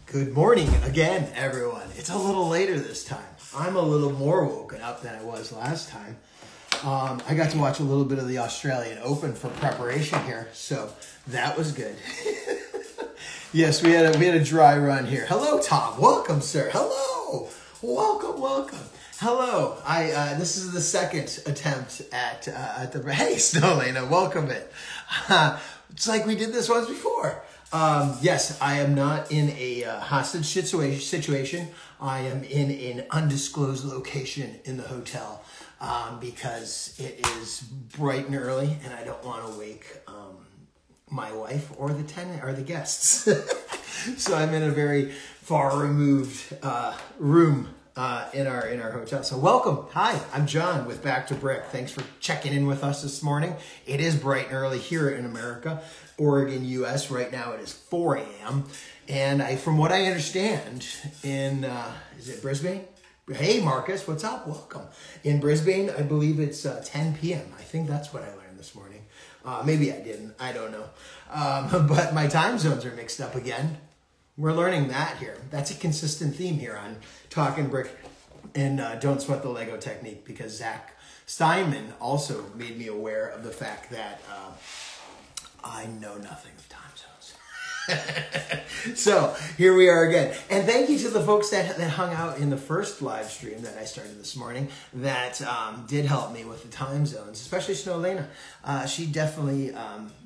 Good morning again, everyone. It's a little later this time. I'm a little more woken up than I was last time. I got to watch a little bit of the Australian Open for preparation here, so that was good. Yes, we had a dry run here. Hello, Tom. Welcome, sir. Hello. Welcome. Hello. This is the second attempt at the. Hey, Snowlena. Welcome it. It's like we did this once before. Yes, I am not in a hostage situation. I am in an undisclosed location in the hotel because it is bright and early, and I don't want to wake my wife or the tenant or the guests. So I'm in a very far removed room in our hotel. So welcome. Hi, I'm John with Back to Brick. Thanks for checking in with us this morning. It is bright and early here in America, Oregon, US. Right now it is 4 a.m. And from what I understand, in, is it Brisbane? Hey, Marcus, what's up? Welcome. In Brisbane, I believe it's 10 p.m. I think that's what I learned this morning. Maybe I didn't. I don't know. But my time zones are mixed up again. We're learning that here. That's a consistent theme here on Talkin' Brick and Don't Sweat the Lego Technique, because Zach Steinman also made me aware of the fact that I know nothing of time zones. So here we are again. And thank you to the folks that hung out in the first live stream that I started this morning that did help me with the time zones, especially Snowlena. She definitely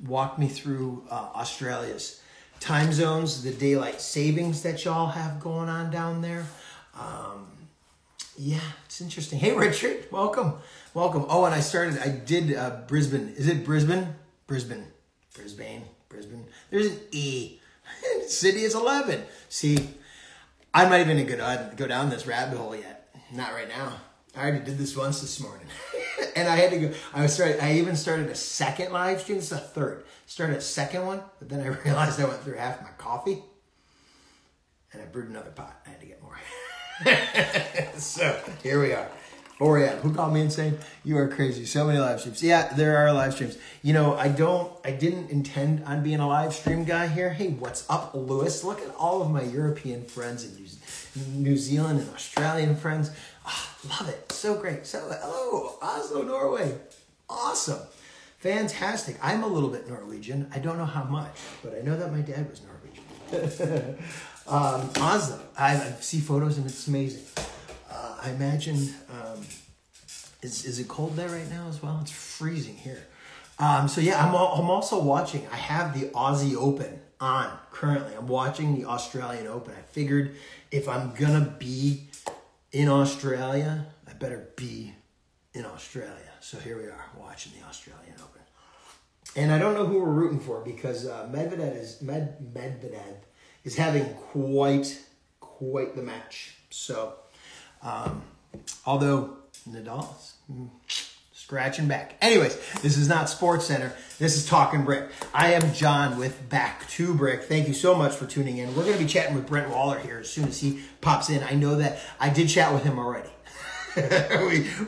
walked me through Australia's time zones, the daylight savings that y'all have going on down there. Yeah, it's interesting. Hey, Richard, welcome. Oh, and I did Brisbane. Is it Brisbane? Brisbane. There's an E. City is 11. See, I'm not even gonna go down this rabbit hole yet. Not right now. I already did this once this morning. And I had to go. I even started a second live stream. This is a third. Started a second one, but then I realized I went through half my coffee. And I brewed another pot. I had to get more. So here we are. 4 a.m. Who called me insane? You are crazy. So many live streams. Yeah, there are live streams. You know, I didn't intend on being a live stream guy here. Hey, what's up, Lewis? Look at all of my European friends and New Zealand and Australian friends. Oh, love it. So great. So hello, Oslo, Norway. Awesome. Fantastic. I'm a little bit Norwegian. I don't know how much, but I know that my dad was Norwegian. Oslo. I see photos and it's amazing. I imagine, is it cold there right now as well? It's freezing here. So yeah, I'm also watching. I have the Aussie Open on currently. I'm watching the Australian Open. I figured if I'm gonna be in Australia, I better be in Australia. So here we are watching the Australian Open. And I don't know who we're rooting for because Medvedev is having quite the match. So, although Nadal's scratching back. Anyways, this is not Sports Center. This is Talkin' Brick. I am John with Back to Brick. Thank you so much for tuning in. We're going to be chatting with Brent Waller here as soon as he pops in. I know that I did chat with him already.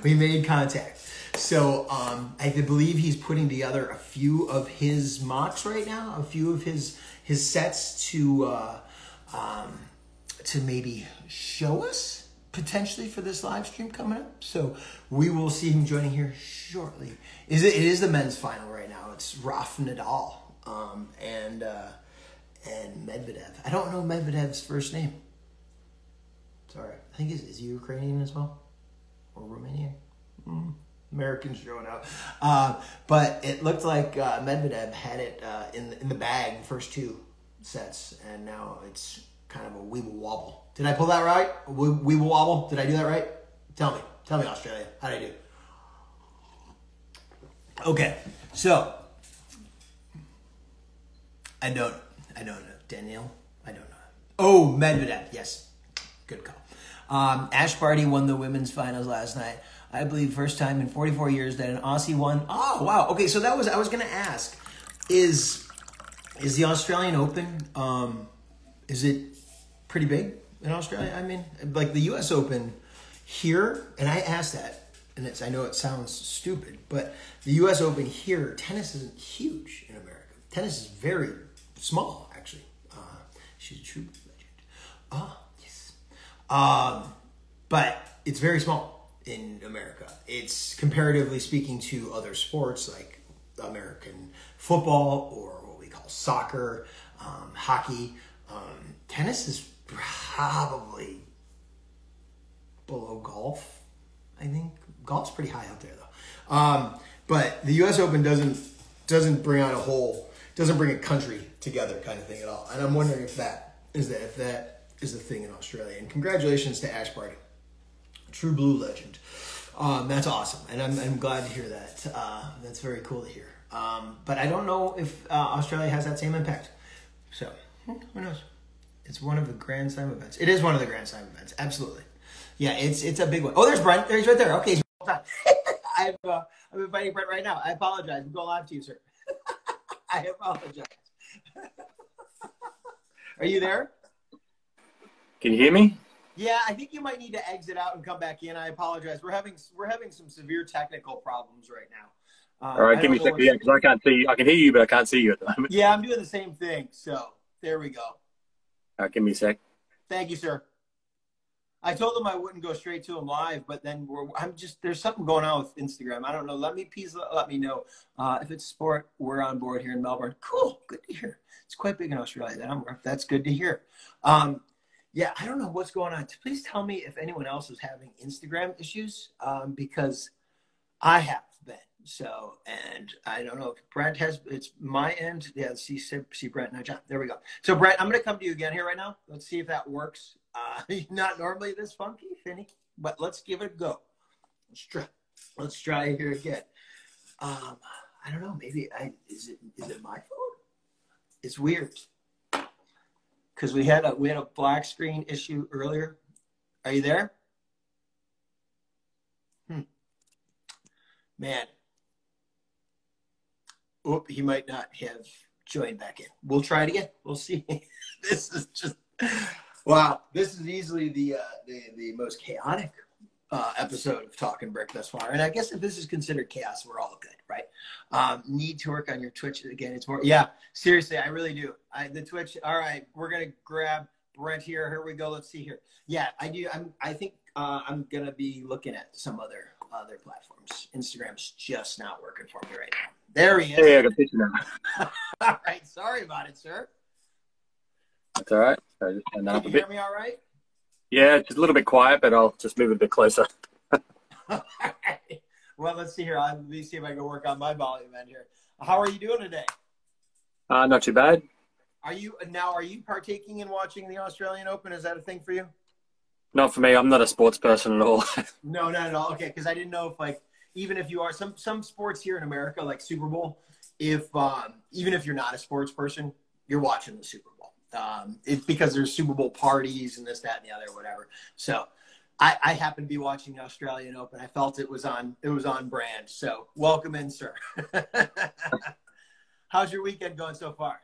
we made contact. So I believe he's putting together a few of his MOCs right now, a few of his sets to maybe show us potentially for this live stream coming up. So we will see him joining here shortly. It is the men's final right now. It's Rafa Nadal and Medvedev. I don't know Medvedev's first name. Sorry. I think is he Ukrainian as well? Or Romanian? Americans showing up. But it looked like Medvedev had it in the bag, the first two sets, and now it's kind of a weeble wobble. Did I pull that right? Weeble wobble? Did I do that right? Tell me, Australia. How did I do? Okay, so I don't know. Danielle? I don't know. Oh, Medvedev. Yes, good call. Ash Barty won the women's finals last night. I believe first time in 44 years that an Aussie won. Oh, wow. Okay, so I was going to ask, is the Australian Open, is it pretty big in Australia? I mean, like the U.S. Open here, and I asked that, and I know it sounds stupid, but the U.S. Open here, tennis isn't huge in America. Tennis is very small, actually. She's a true legend. Oh, yes. But it's very small in America. It's comparatively speaking to other sports like American football or what we call soccer, hockey. Tennis is probably below golf, I think. Golf's pretty high up there though. But the US Open doesn't bring out doesn't bring a country together kind of thing at all. And I'm wondering if that is the thing in Australia. And congratulations to Ash Barty, true blue legend. That's awesome, and I'm glad to hear that. That's very cool to hear. But I don't know if Australia has that same impact. So who knows? It's one of the Grand Slam events. It is one of the Grand Slam events. Absolutely. Yeah, it's a big one. Oh, there's Brent. There's right there. Okay. I'm inviting Brent right now. I apologize. I'm going live to you, sir. I apologize. Are you there? Can you hear me? Yeah, I think you might need to exit out and come back in. I apologize. We're having some severe technical problems right now. All right, give me a second. Yeah, because I can't see you. I can hear you, but I can't see you at the moment. Yeah, I'm doing the same thing. So there we go. All right, give me a sec. Thank you, sir. I told him I wouldn't go straight to him live, but then there's something going on with Instagram. I don't know. Please let me know if it's sport. We're on board here in Melbourne. Cool, good to hear. It's quite big in Australia. That's good to hear. Yeah, I don't know what's going on. Please tell me if anyone else is having Instagram issues because I have been. So, and I don't know if Brent has. It's my end. Yeah, see Brent and John. There we go. So, Brent, I'm going to come to you again here right now. Let's see if that works. Not normally this funky, finicky, but let's give it a go. Let's try it here again. I don't know. Maybe is it my phone? It's weird because we had a black screen issue earlier. Are you there? Man. Oop, he might not have joined back in. We'll try it again. We'll see. This is just wow. This is easily the most chaotic episode of Talkin' Brick thus far. And I guess if this is considered chaos, we're all good, right? Need to work on your Twitch again. It's more, yeah. Seriously, I really do. The Twitch. All right, we're gonna grab Brent here. Here we go. Let's see here. Yeah, I do. I think I'm gonna be looking at some other platforms. Instagram's just not working for me right now. There he is. Hey, I got picture now. All right, sorry about it, sir. That's all right. So just turn that up a bit. Can you hear me all right? Yeah, just a little bit quiet, but I'll just move it a bit closer. All right. Well, let's see here. Let me see if I can work on my volume end here. How are you doing today? Not too bad. Are you partaking in watching the Australian Open? Is that a thing for you? Not for me. I'm not a sports person at all. No, not at all. Okay, because I didn't know if even if you are some sports here in America, like Super Bowl, if even if you're not a sports person, you're watching the Super Bowl. It's because there's Super Bowl parties and this, that, and the other, whatever. So I happen to be watching the Australian Open. I felt it was on brand. So welcome in, sir. How's your weekend going so far?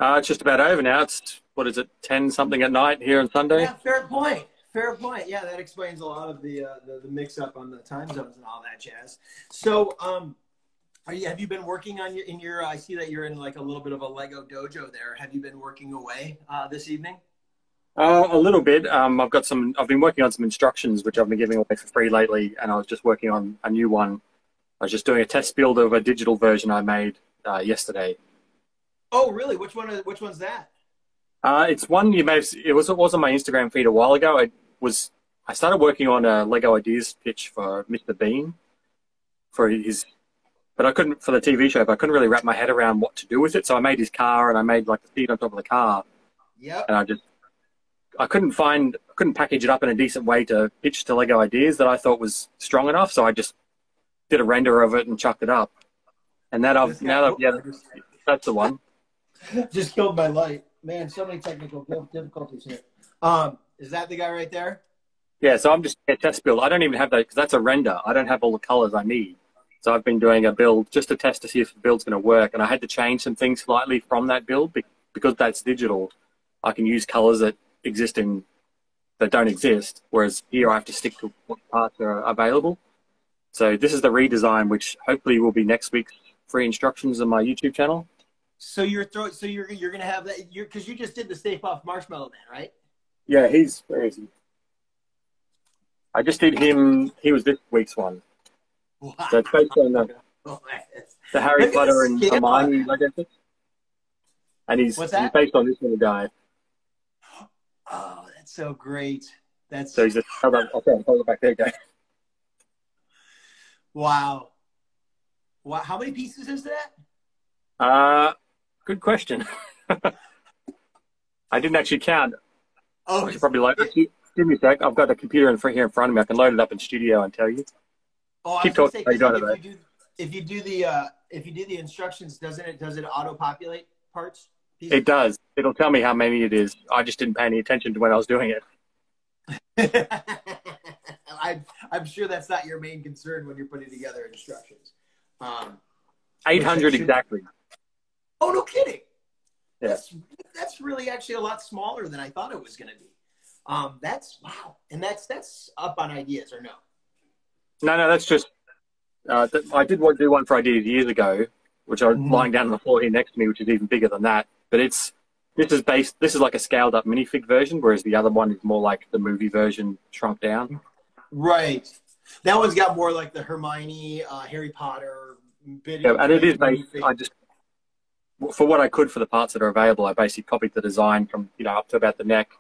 It's just about over now. It's, what is it, 10 something at night here on Sunday? Yeah, fair point. Fair point. Yeah, that explains a lot of the mix-up on the time zones and all that jazz. So, have you been working on your? I see that you're in like a little bit of a Lego dojo there. Have you been working away this evening? A little bit. I've been working on some instructions which I've been giving away for free lately, and I was just working on a new one. I was just doing a test build of a digital version I made yesterday. Oh, really? Which one's that? It's one you may have. It was on my Instagram feed a while ago. I started working on a Lego Ideas pitch for Mr. Bean but I couldn't, for the TV show, but I couldn't really wrap my head around what to do with it. So I made his car, and I made like the seat on top of the car. Yep. And I couldn't package it up in a decent way to pitch to Lego Ideas that I thought was strong enough. So I just did a render of it and chucked it up. And that's the one. Just killed my light. Man, so many technical difficulties here. Is that the guy right there? Yeah, so I'm just a test build. I don't even have that because that's a render. I don't have all the colors I need. So I've been doing a build just to test to see if the build's going to work. And I had to change some things slightly from that build because that's digital. I can use colors that don't exist. Whereas here I have to stick to what parts are available. So this is the redesign, which hopefully will be next week's free instructions on my YouTube channel. So you're gonna have that because you just did the Stay Puft Marshmallow Man, right? Yeah, where is he? I just did him. He was this week's one. Wow. So it's based on the Harry Potter and Hermione legacy. And he's based on this little guy. Oh, that's so great. So he's just, hold it back there, guy. Wow. How many pieces is that? Good question. I didn't actually count. Oh, I should probably load it. Give me a sec. I've got the computer here in front of me. I can load it up in studio and tell you. Oh, keep talking. If you do the instructions, does it auto populate parts? Pieces? It does. It'll tell me how many it is. I just didn't pay any attention to when I was doing it. I'm sure that's not your main concern when you're putting together instructions. 800 exactly. Oh, no kidding. Yeah. That's really actually a lot smaller than I thought it was going to be. That's wow. And that's up on ideas or no? No, that's just, I did do one for ideas years ago, which I'm lying down on the floor here next to me, which is even bigger than that. But this is like a scaled up minifig version, whereas the other one is more like the movie version shrunk down. Right. That one's got more like the Hermione, Harry Potter video. Yeah, and it is based, for what I could for the parts that are available, I basically copied the design from, up to about the neck,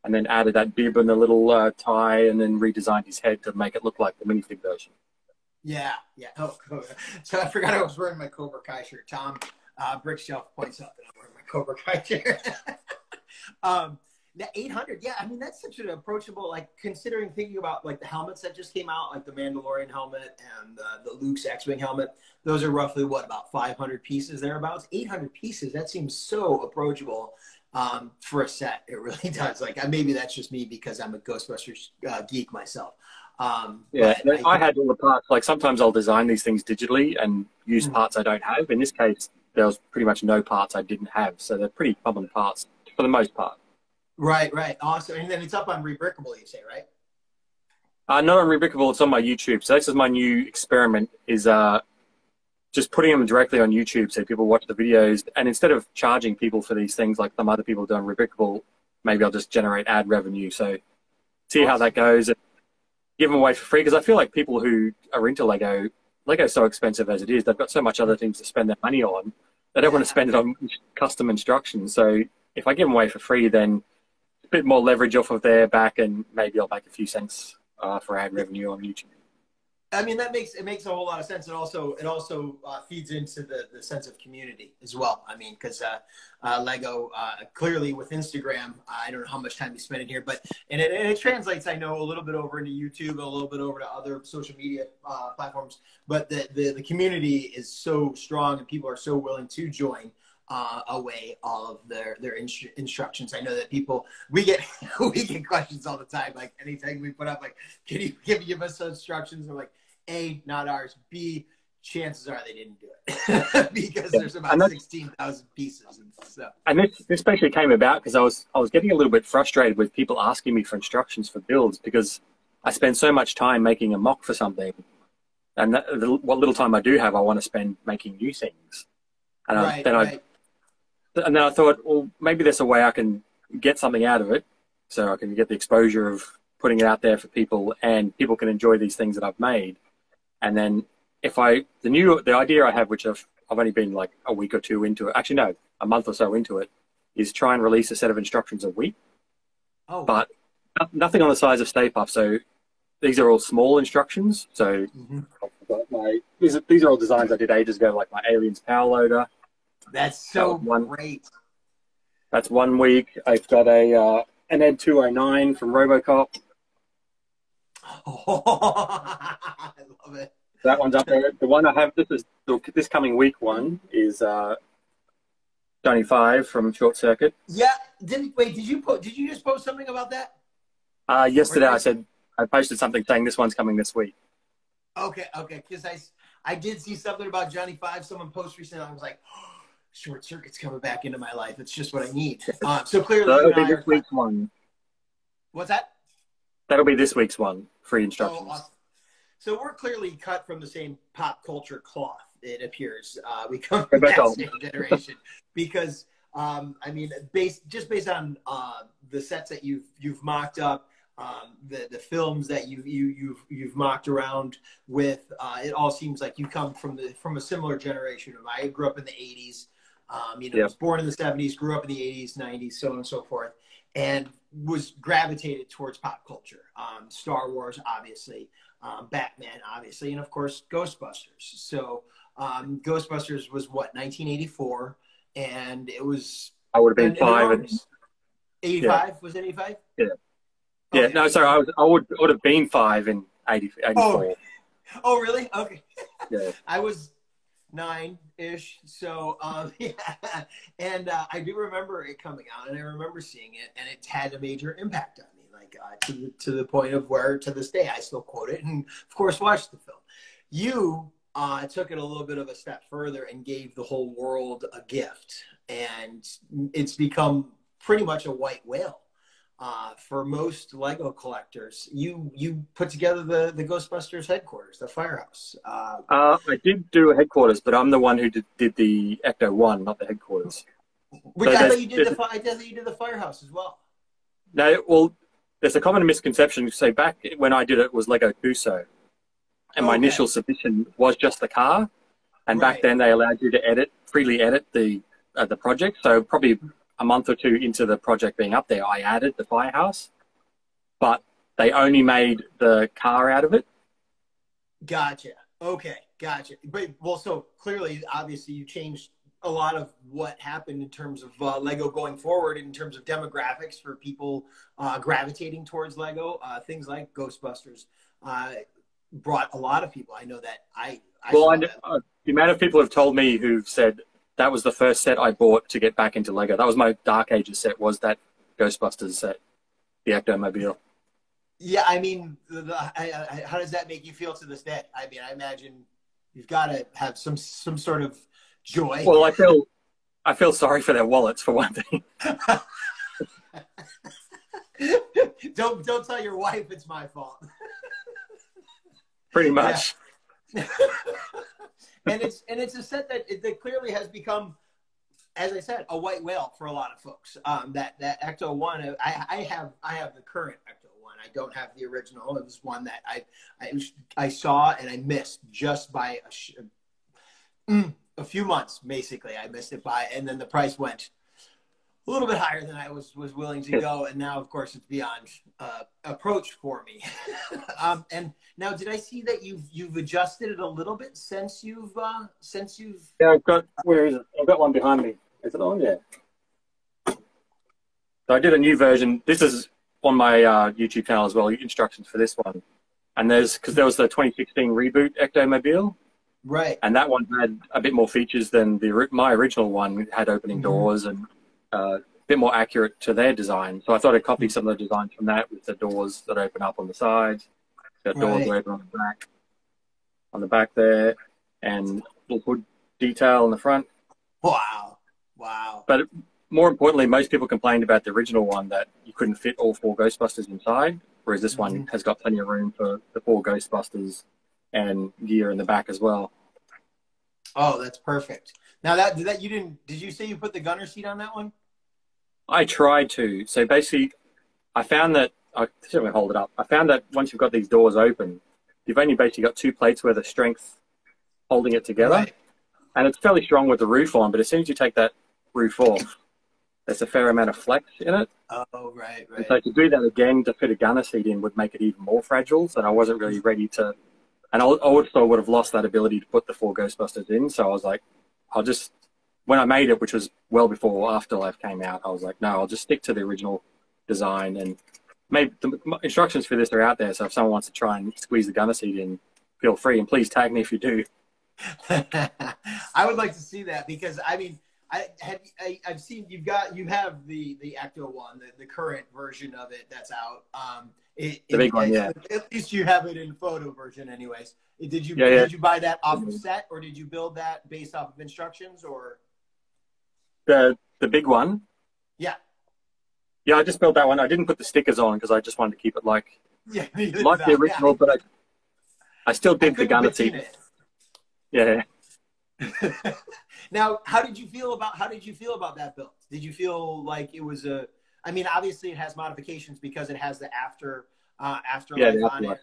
and then added that bib and the little tie, and then redesigned his head to make it look like the minifig version. Yeah. Oh, so I forgot I was wearing my Cobra Kai shirt. Tom Brickshelf points out that I'm wearing my Cobra Kai shirt. The 800, yeah, I mean, that's such an approachable, like, thinking about, like, the helmets that just came out, like the Mandalorian helmet and the Luke's X-Wing helmet. Those are roughly, about 500 pieces thereabouts? 800 pieces, that seems so approachable for a set. It really does. Like, maybe that's just me because I'm a Ghostbusters geek myself. Yeah, I had all the parts. Like, sometimes I'll design these things digitally and use parts I don't have. In this case, there was pretty much no parts I didn't have, so they're pretty common parts for the most part. Right. Awesome. And then it's up on Rebrickable, you say, right? Not on Rebrickable, it's on my YouTube. So this is my new experiment, is just putting them directly on YouTube so people watch the videos. And instead of charging people for these things like some other people do on Rebrickable, maybe I'll just generate ad revenue. So see how that goes. And give them away for free, because I feel like people who are into Lego's so expensive as it is. They've got so much other things to spend their money on. They don't want to spend it on custom instructions. So if I give them away for free, then a bit more leverage off of their back, and maybe I'll make a few cents for ad revenue on YouTube. I mean, it makes a whole lot of sense. It also feeds into the sense of community as well. I mean, because Lego clearly with Instagram, I don't know how much time you spend in here, but it translates, I know, a little bit over into YouTube, a little bit over to other social media platforms. But the community is so strong, and people are so willing to join away all of their instructions. I know that we get questions all the time. Like, anytime we put up, like, can you give us some instructions? We're like, A, not ours. B, chances are they didn't do it because there's about 16,000 pieces and stuff. And this basically came about because I was getting a little bit frustrated with people asking me for instructions for builds, because I spend so much time making a mock for something, and what little time I do have, I want to spend making new things. And then I thought, well, maybe there's a way I can get something out of it, so I can get the exposure of putting it out there for people, and people can enjoy these things that I've made. And then the idea I have, which I've only been like a week or two into it, actually no, a month or so into it, is try and release a set of instructions a week. Oh. But nothing on the size of Stay Puft. So these are all small instructions. So these are all designs I did ages ago, like my Aliens Power Loader. That's so great. That's 1 week. I've got an Ed 209 from RoboCop. Oh, I love it. That one's up there. The one I have, this coming week one, is Johnny5 from Short Circuit. Yeah. Did you just post something about that? Yesterday I posted something saying this one's coming this week. Okay. Because I did see something about Johnny5. Someone posted recently. I was like, oh, Short Circuit's coming back into my life. It's just what I need. So clearly, that'll be this week's one. What's that? That'll be this week's one. Free instructions. Oh, awesome. So we're clearly cut from the same pop culture cloth. It appears we come from that same generation, because I mean, based on the sets that you've mocked up, the films that you've mocked around with, it all seems like you come from a similar generation. I grew up in the 80s. Was born in the 70s, grew up in the 80s, 90s, so on and so forth, and was gravitated towards pop culture. Star Wars, obviously, Batman, obviously, and of course, Ghostbusters. So Ghostbusters was what, 1984, and it was... I would have been 5. 85? Yeah. Was it 85? Yeah. Yeah, okay. No, sorry, I would have been 5 in 84. Oh, really? Okay. Yeah. I was 9-ish, so yeah, and I do remember it coming out, and I remember seeing it, and it had a major impact on me, like to the point of where to this day I still quote it, and of course watch the film. You took it a little bit of a step further and gave the whole world a gift, and it's become pretty much a white whale. For most Lego collectors, you put together the Ghostbusters Headquarters, the firehouse. I did do a Headquarters, but I'm the one who did the Ecto 1, not the Headquarters. Which I thought you did the firehouse as well. No, well, there's a common misconception. So back when I did it was Lego Cuso, and my initial submission was just the car. And back then they allowed you to freely edit the project. So probably a month or two into the project being up there, I added the firehouse, but they only made the car out of it. Gotcha. Okay, gotcha. But well, so clearly, obviously, you changed a lot of what happened in terms of Lego going forward, in terms of demographics for people gravitating towards Lego. Things like Ghostbusters brought a lot of people. I know that the amount of people have told me who've said that was the first set I bought to get back into Lego. That was my Dark Ages set, was that Ghostbusters set, the Ectomobile. Yeah, I mean, how does that make you feel to this day? I mean, I imagine you've got to have some sort of joy. Well, I feel sorry for their wallets, for one thing. Don't tell your wife it's my fault. Pretty much. Yeah. And it's a set that clearly has become, as I said, a white whale for a lot of folks. That Ecto 1, I have the current Ecto 1. I don't have the original. It was one that I saw and I missed just by a few months. Basically, I missed it by, and then the price went a little bit higher than I was willing to go, and now, of course, it's beyond approach for me. And now, did I see that you've adjusted it a little bit since you've? Yeah, where is it? I've got one behind me. Is it on? Yeah. So I did a new version. This is on my YouTube channel as well. Instructions for this one, and because there was the 2016 reboot Ectomobile. Right. And that one had a bit more features than my original one. It had opening doors and a bit more accurate to their design. So I thought I'd copy some of the designs from that, with the doors that open up on the sides, got doors that open on the back there, and little hood detail in the front. Wow. Wow. But more importantly, most people complained about the original one that you couldn't fit all 4 Ghostbusters inside, whereas this one has got plenty of room for the 4 Ghostbusters and gear in the back as well. Oh, that's perfect. Now that you didn't, did you say you put the gunner seat on that one? I tried to. So basically, I found that, I certainly hold it up. I found that once you've got these doors open, you've only basically got 2 plates worth of strength holding it together. Right. And it's fairly strong with the roof on, but as soon as you take that roof off, there's a fair amount of flex in it. Oh, right. And so to do that again, to fit a gunner seat in, would make it even more fragile. So I wasn't really ready to, and I also would have lost that ability to put the 4 Ghostbusters in. So I was like, when I made it, which was well before Afterlife came out, I was like, no, I'll just stick to the original design. And maybe the instructions for this are out there. So if someone wants to try and squeeze the gunner seat in, feel free. And please tag me if you do. I would like to see that, because I mean, I've seen you have the Ecto 1, the current version of it that's out. The big one, yeah. At least you have it in photo version, anyways. Did you buy that off of set, or did you build that based off of instructions, or the big one? Yeah. Yeah, I just built that one. I didn't put the stickers on because I just wanted to keep it like the original, but I still did the gunner seat. Yeah. Now, how did you feel about that build? Did you feel like it was a? I mean, obviously it has modifications because it has the afterlife on it.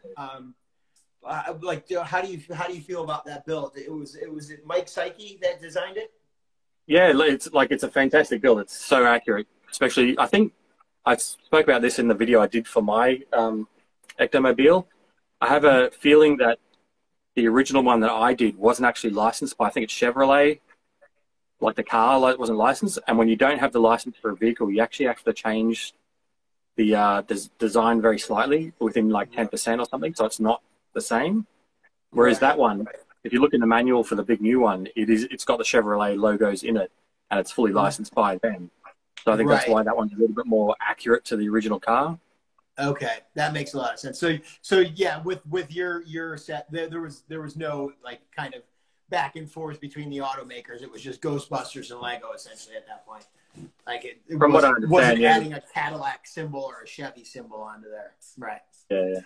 Like, how do you feel about that build? It was Mike Psyche that designed it. Yeah, it's a fantastic build. It's so accurate. Especially, I think I spoke about this in the video I did for my Ectomobile. I have a feeling that the original one that I did wasn't actually licensed by, I think it's Chevrolet. Like the car wasn't licensed, and when you don't have the license for a vehicle, you actually have to change the design very slightly within like 10% or something, so it's not the same. Whereas that one, if you look in the manual for the big new one, it's got the Chevrolet logos in it, and it's fully licensed by them. So I think that's why that one's a little bit more accurate to the original car. Okay, that makes a lot of sense. So yeah, with your set, there was no like kind of back and forth between the automakers. It was just Ghostbusters and Lego essentially at that point. Like it From what I understand, wasn't adding a Cadillac symbol or a Chevy symbol onto there. Right. Yeah.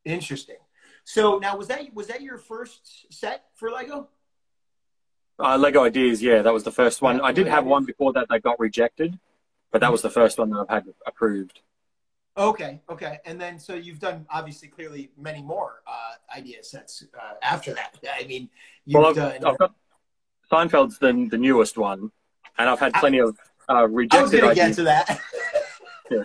Interesting. So now, was that your first set for Lego? Lego Ideas, yeah, that was the first one. I did have one before that got rejected, but that was the first one that I've had approved. Okay. And then, so you've done, obviously, clearly, many more idea sets after that. I mean, I've got Seinfeld's the newest one, and I've had plenty of rejected I was going to get ideas. to that. Yeah.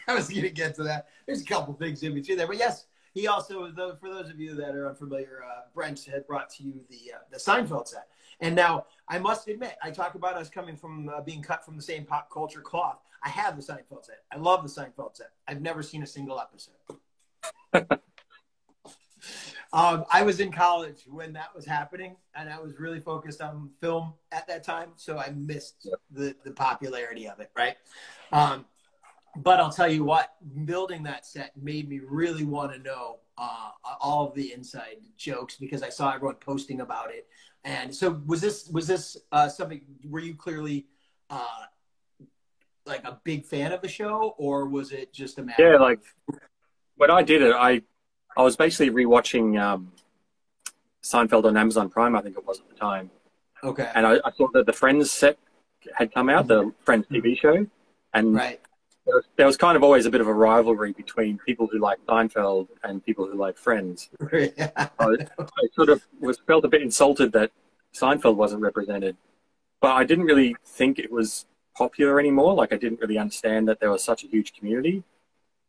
I was going to get to that. There's a couple things in between there. But yes, he also, for those of you that are unfamiliar, Brent had brought to you the Seinfeld set. And now, I must admit, I talk about us coming from being cut from the same pop culture cloth. I have the Seinfeld set. I love the Seinfeld set. I've never seen a single episode. I was in college when that was happening, and I was really focused on film at that time, so I missed the popularity of it, right? But I'll tell you what, building that set made me really want to know all of the inside jokes because I saw everyone posting about it. And so was this something, were you clearly like a big fan of the show, or was it just a matter? Yeah, like when I did it, I was basically rewatching Seinfeld on Amazon Prime, I think it was at the time. Okay. And I thought that the Friends set had come out, the Friends TV show, and there was kind of always a bit of a rivalry between people who like Seinfeld and people who like Friends. I sort of felt a bit insulted that Seinfeld wasn't represented, but I didn't really think it was popular anymore. Like I didn't really understand that there was such a huge community.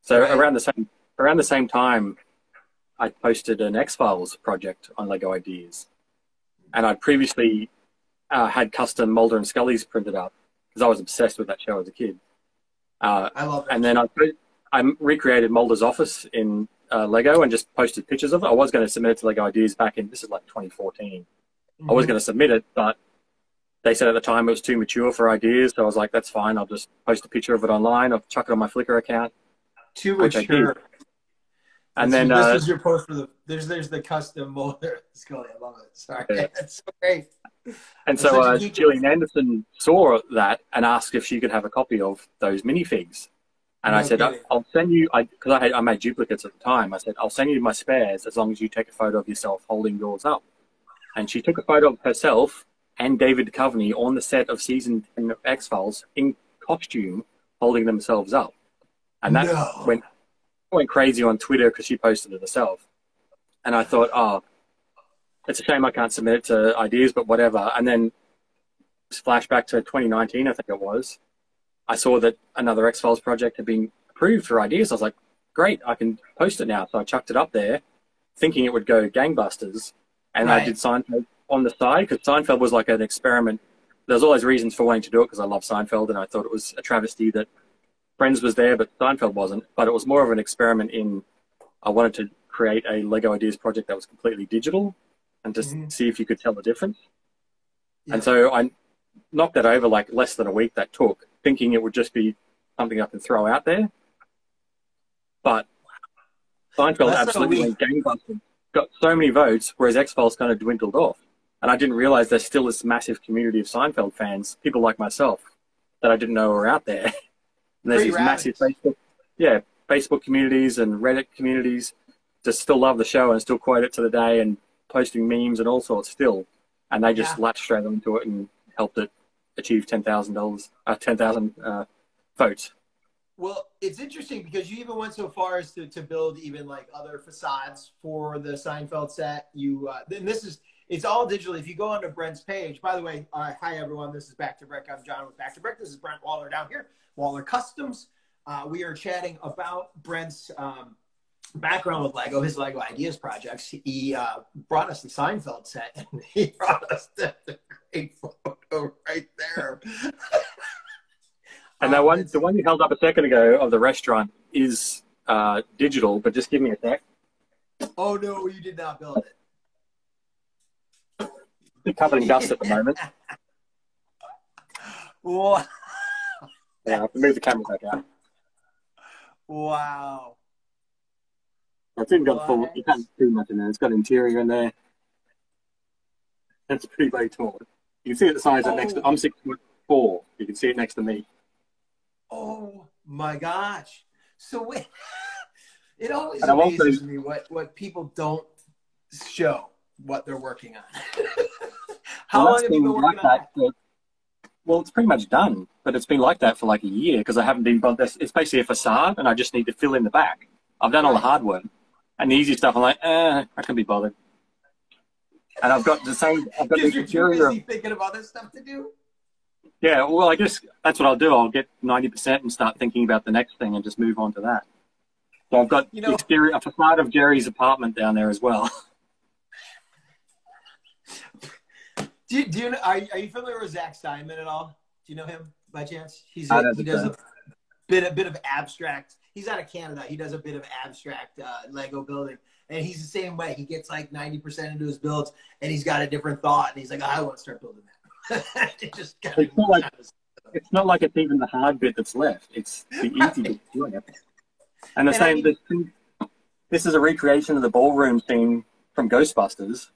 So around the same time, I posted an X-Files project on Lego Ideas, and I'd previously had custom Mulder and Scully's printed up because I was obsessed with that show as a kid. I love that. And then I recreated Mulder's office in Lego and just posted pictures of it. I was going to submit it to Lego Ideas back in, this is like 2014. I was going to submit it, but they said at the time it was too mature for Ideas. So I was like, that's fine. I'll just post a picture of it online. I'll chuck it on my Flickr account. Too mature. And then this was your post for there's the custom Mulder Scully. I love it. Sorry, that's so great. And so Gillian Anderson saw that and asked if she could have a copy of those minifigs. And I said, I'll send you, because I made duplicates at the time. I said, I'll send you my spares as long as you take a photo of yourself holding yours up. And she took a photo of herself and David Duchovny on the set of season 10 of X-Files in costume holding themselves up. And that went crazy on Twitter because she posted it herself. And I thought, oh, it's a shame I can't submit it to Ideas, but whatever. And then flashback to 2019, I think it was. I saw that another X-Files project had been approved for Ideas. I was like, great, I can post it now. So I chucked it up there, thinking it would go gangbusters. And I did Seinfeld on the side, because Seinfeld was like an experiment. There's always reasons for wanting to do it, because I love Seinfeld, and I thought it was a travesty that Friends was there, but Seinfeld wasn't. But it was more of an experiment in, I wanted to create a Lego Ideas project that was completely digital, and just see if you could tell the difference. And so I knocked that over like less than a week that took, thinking it would just be something I can throw out there. But Seinfeld absolutely went gangbusters, got so many votes, whereas X-Files kind of dwindled off. And I didn't realize there's still this massive community of Seinfeld fans, people like myself, that I didn't know were out there. And there's these massive Facebook communities and Reddit communities that still love the show and still quote it to the day and posting memes and all sorts still. And they just latched straight into it and helped it achieve $10,000, 10,000 votes. Well, it's interesting because you even went so far as to build even like other facades for the Seinfeld set. Then it's all digital. If you go onto Brent's page, by the way, hi everyone, this is Back to Brick. I'm John with Back to Brick. This is Brent Waller down here, Waller Customs. We are chatting about Brent's background with Lego, his Lego Ideas projects. He brought us the Seinfeld set, and he brought us the great photo right there. And the one you held up a second ago of the restaurant is digital, but just give me a sec. Oh no, you did not build it. It's covered in dust at the moment. Wow. Yeah, I have to move the camera back out. Wow. It's even got full. You can't do much in there. It's got interior in there. It's pretty very tall. You can see it the size next to. I'm 6'4". You can see it next to me. Oh my gosh! So it always amazes me what people don't show what they're working on. How long have you been working on that? Well, it's pretty much done, but it's been like that for like a year because I haven't been. It's basically a facade, and I just need to fill in the back. I've done all the hard work, and the easy stuff I'm like, I can't be bothered. And I've got the same. I've got the interior. You're too busy thinking of other stuff to do. Yeah, well, I guess that's what I'll do. I'll get 90% and start thinking about the next thing and just move on to that. So I've got the exterior, a facade of Jerry's apartment down there as well. Are you familiar with Zach Steinman at all? Do you know him by chance? He does a bit of abstract. He's out of Canada. He does a bit of abstract Lego building. And he's the same way. He gets like 90% into his builds and he's got a different thought. And he's like, I want to start building that. It's not like it's even the hard bit that's left. It's the easy bit doing it. And the same. This is a recreation of the ballroom scene from Ghostbusters.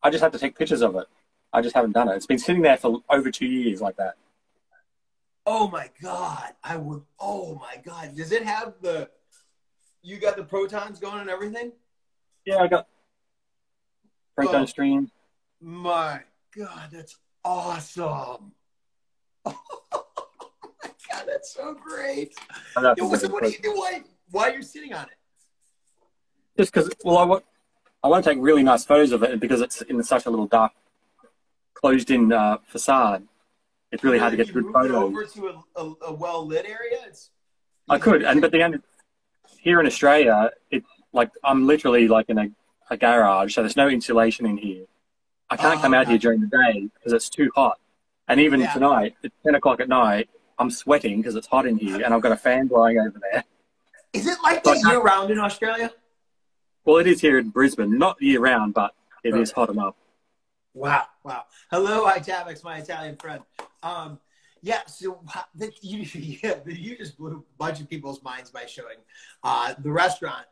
I just have to take pictures of it. I just haven't done it. It's been sitting there for over 2 years like that. Oh my god! Oh my god! Does it have you got the protons going and everything? Yeah, I got proton streams. My god, that's awesome. Oh my god, that's so great. What are you doing? Why are you sitting on it? Just because, well, I want to take really nice photos of it because it's in such a little dark, closed-in facade. It's really hard to get good photos. Over to a well-lit area? I could, but the end, here in Australia, it's like I'm literally like in a garage, so there's no insulation in here. I can't come out here during the day because it's too hot. And even tonight, it's 10 o'clock at night, I'm sweating because it's hot in here, and I've got a fan blowing over there. Is it like that year-round in Australia? Well, it is here in Brisbane. Not year-round, but it is hot enough. Wow, wow. Hello, Itavix, my Italian friend. Yeah, so you just blew a bunch of people's minds by showing the restaurant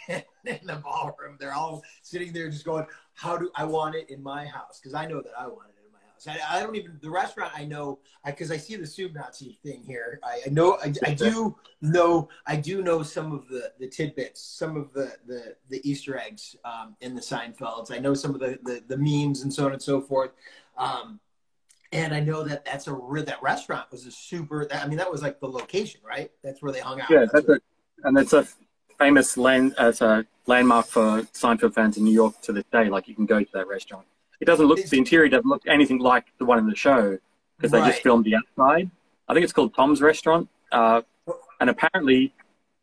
in the ballroom. They're all sitting there just going, how do I want it in my house? Because I know that I want it in my house. I don't even, the restaurant I know, because I see the Soup Nazi thing here. I do know some of the tidbits, some of the Easter eggs in the Seinfelds. I know some of the memes and so on and so forth. And I know that that restaurant was a super. I mean, that was like the location, right? That's where they hung out. Yeah, and it's a famous it's a landmark for Seinfeld fans in New York to this day. Like you can go to that restaurant. It doesn't look. The interior doesn't look anything like the one in the show because they just filmed the outside. I think it's called Tom's Restaurant. And apparently,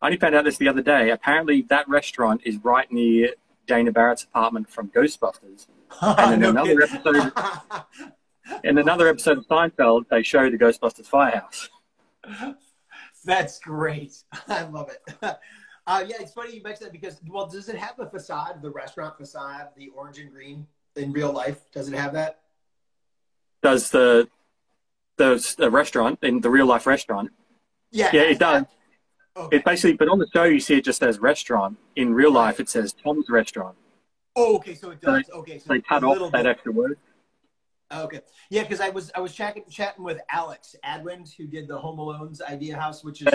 I only found out this the other day. Apparently, that restaurant is right near Dana Barrett's apartment from Ghostbusters. And in another episode. In another episode of Seinfeld, they show the Ghostbusters firehouse. That's great. I love it. Yeah, it's funny you mentioned that because, well, does it have the facade, the restaurant facade, the orange and green in real life? Does it have that? Does the restaurant, in the real life restaurant? Yeah, it does. Okay. It basically, but on the show you see it just says restaurant. In real life, it says Tom's Restaurant. Oh, okay, so it does. So they cut off that extra word. Okay, yeah, because I was chatting with Alex Adwind, who did the Home Alone's Idea House, which is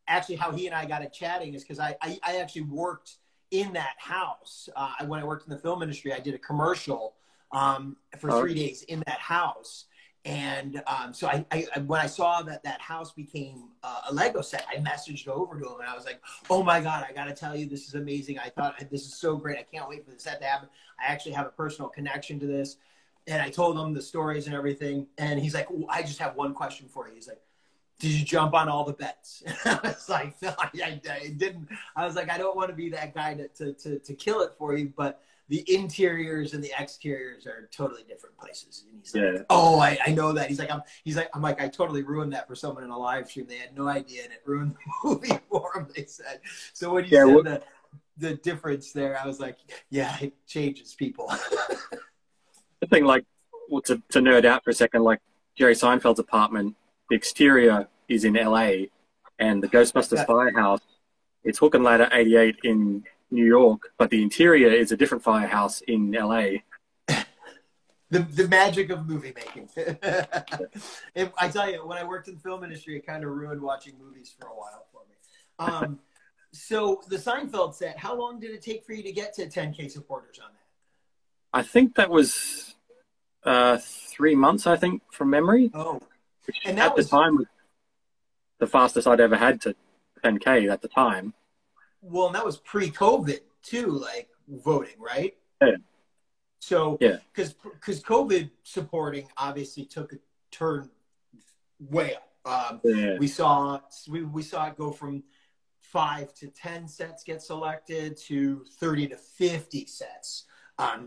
actually how he and I got it chatting. Is because I actually worked in that house when I worked in the film industry. I did a commercial for 3 days in that house, And so when I saw that house became a Lego set, I messaged over to him and I was like, oh my God, I got to tell you, this is amazing. I thought this is so great. I can't wait for the set to happen. I actually have a personal connection to this. And I told him the stories and everything. And he's like, I just have one question for you. He's like, did you jump on all the bets? I was like, no, I didn't. I was like, I don't want to be that guy to kill it for you, but the interiors and the exteriors are totally different places. And he's like, oh, I know that. He's like, I totally ruined that for someone in a live stream. They had no idea, and it ruined the movie for them, they said. So when you said the difference there, I was like, yeah, it changes people. The thing, like, well, to nerd out for a second, like Jerry Seinfeld's apartment, the exterior is in LA, and the Ghostbusters firehouse, it's Hook and Ladder 88 in New York, but the interior is a different firehouse in LA. The magic of movie making. I tell you, when I worked in the film industry, it kind of ruined watching movies for a while for me. So the Seinfeld set, how long did it take for you to get to 10K supporters on that? I think that was 3 months, I think, from memory. Oh. Which and at the time was the fastest I'd ever had to 10K at the time. Well, and that was pre-COVID too, like voting, right? Yeah. So, because COVID supporting obviously took a turn way up. We saw it go from 5 to 10 sets get selected to 30 to 50 sets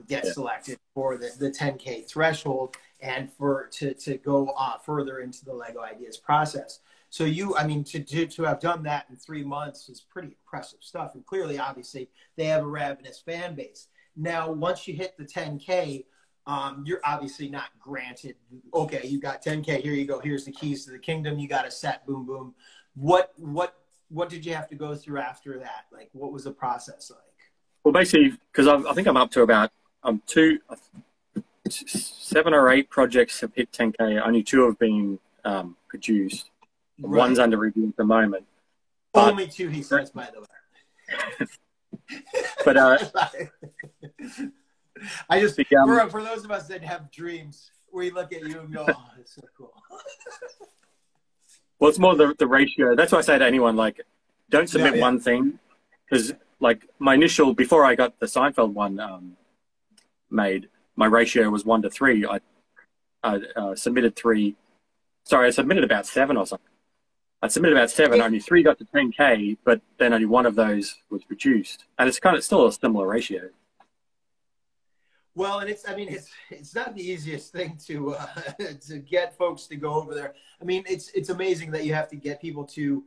get selected for the 10K threshold and to go further into the Lego Ideas process. So to have done that in 3 months is pretty impressive stuff. And clearly, obviously, they have a ravenous fan base. Now, once you hit the 10K, you're obviously not granted, okay, you got 10K, here you go, here's the keys to the kingdom, you got a set, boom, boom. What did you have to go through after that? Like, what was the process like? Well, basically, because I think I'm up to about 7 or 8 projects have hit 10K. Only 2 have been produced. Right. One's under review at the moment. Only 2, he says, by the way. But I just for those of us that have dreams, we look at you and go, "Oh, that's so cool." Well, it's more the ratio. That's why I say to anyone, like, don't submit one thing, because like my initial, before I got the Seinfeld one made, my ratio was 1 to 3. I submitted 3. Sorry, I submitted about 7 or something. I submitted about 7, only 3 got to 10K, but then only 1 of those was produced. And it's kind of still a similar ratio. Well, and it's not the easiest thing to get folks to go over there. I mean, it's amazing that you have to get people to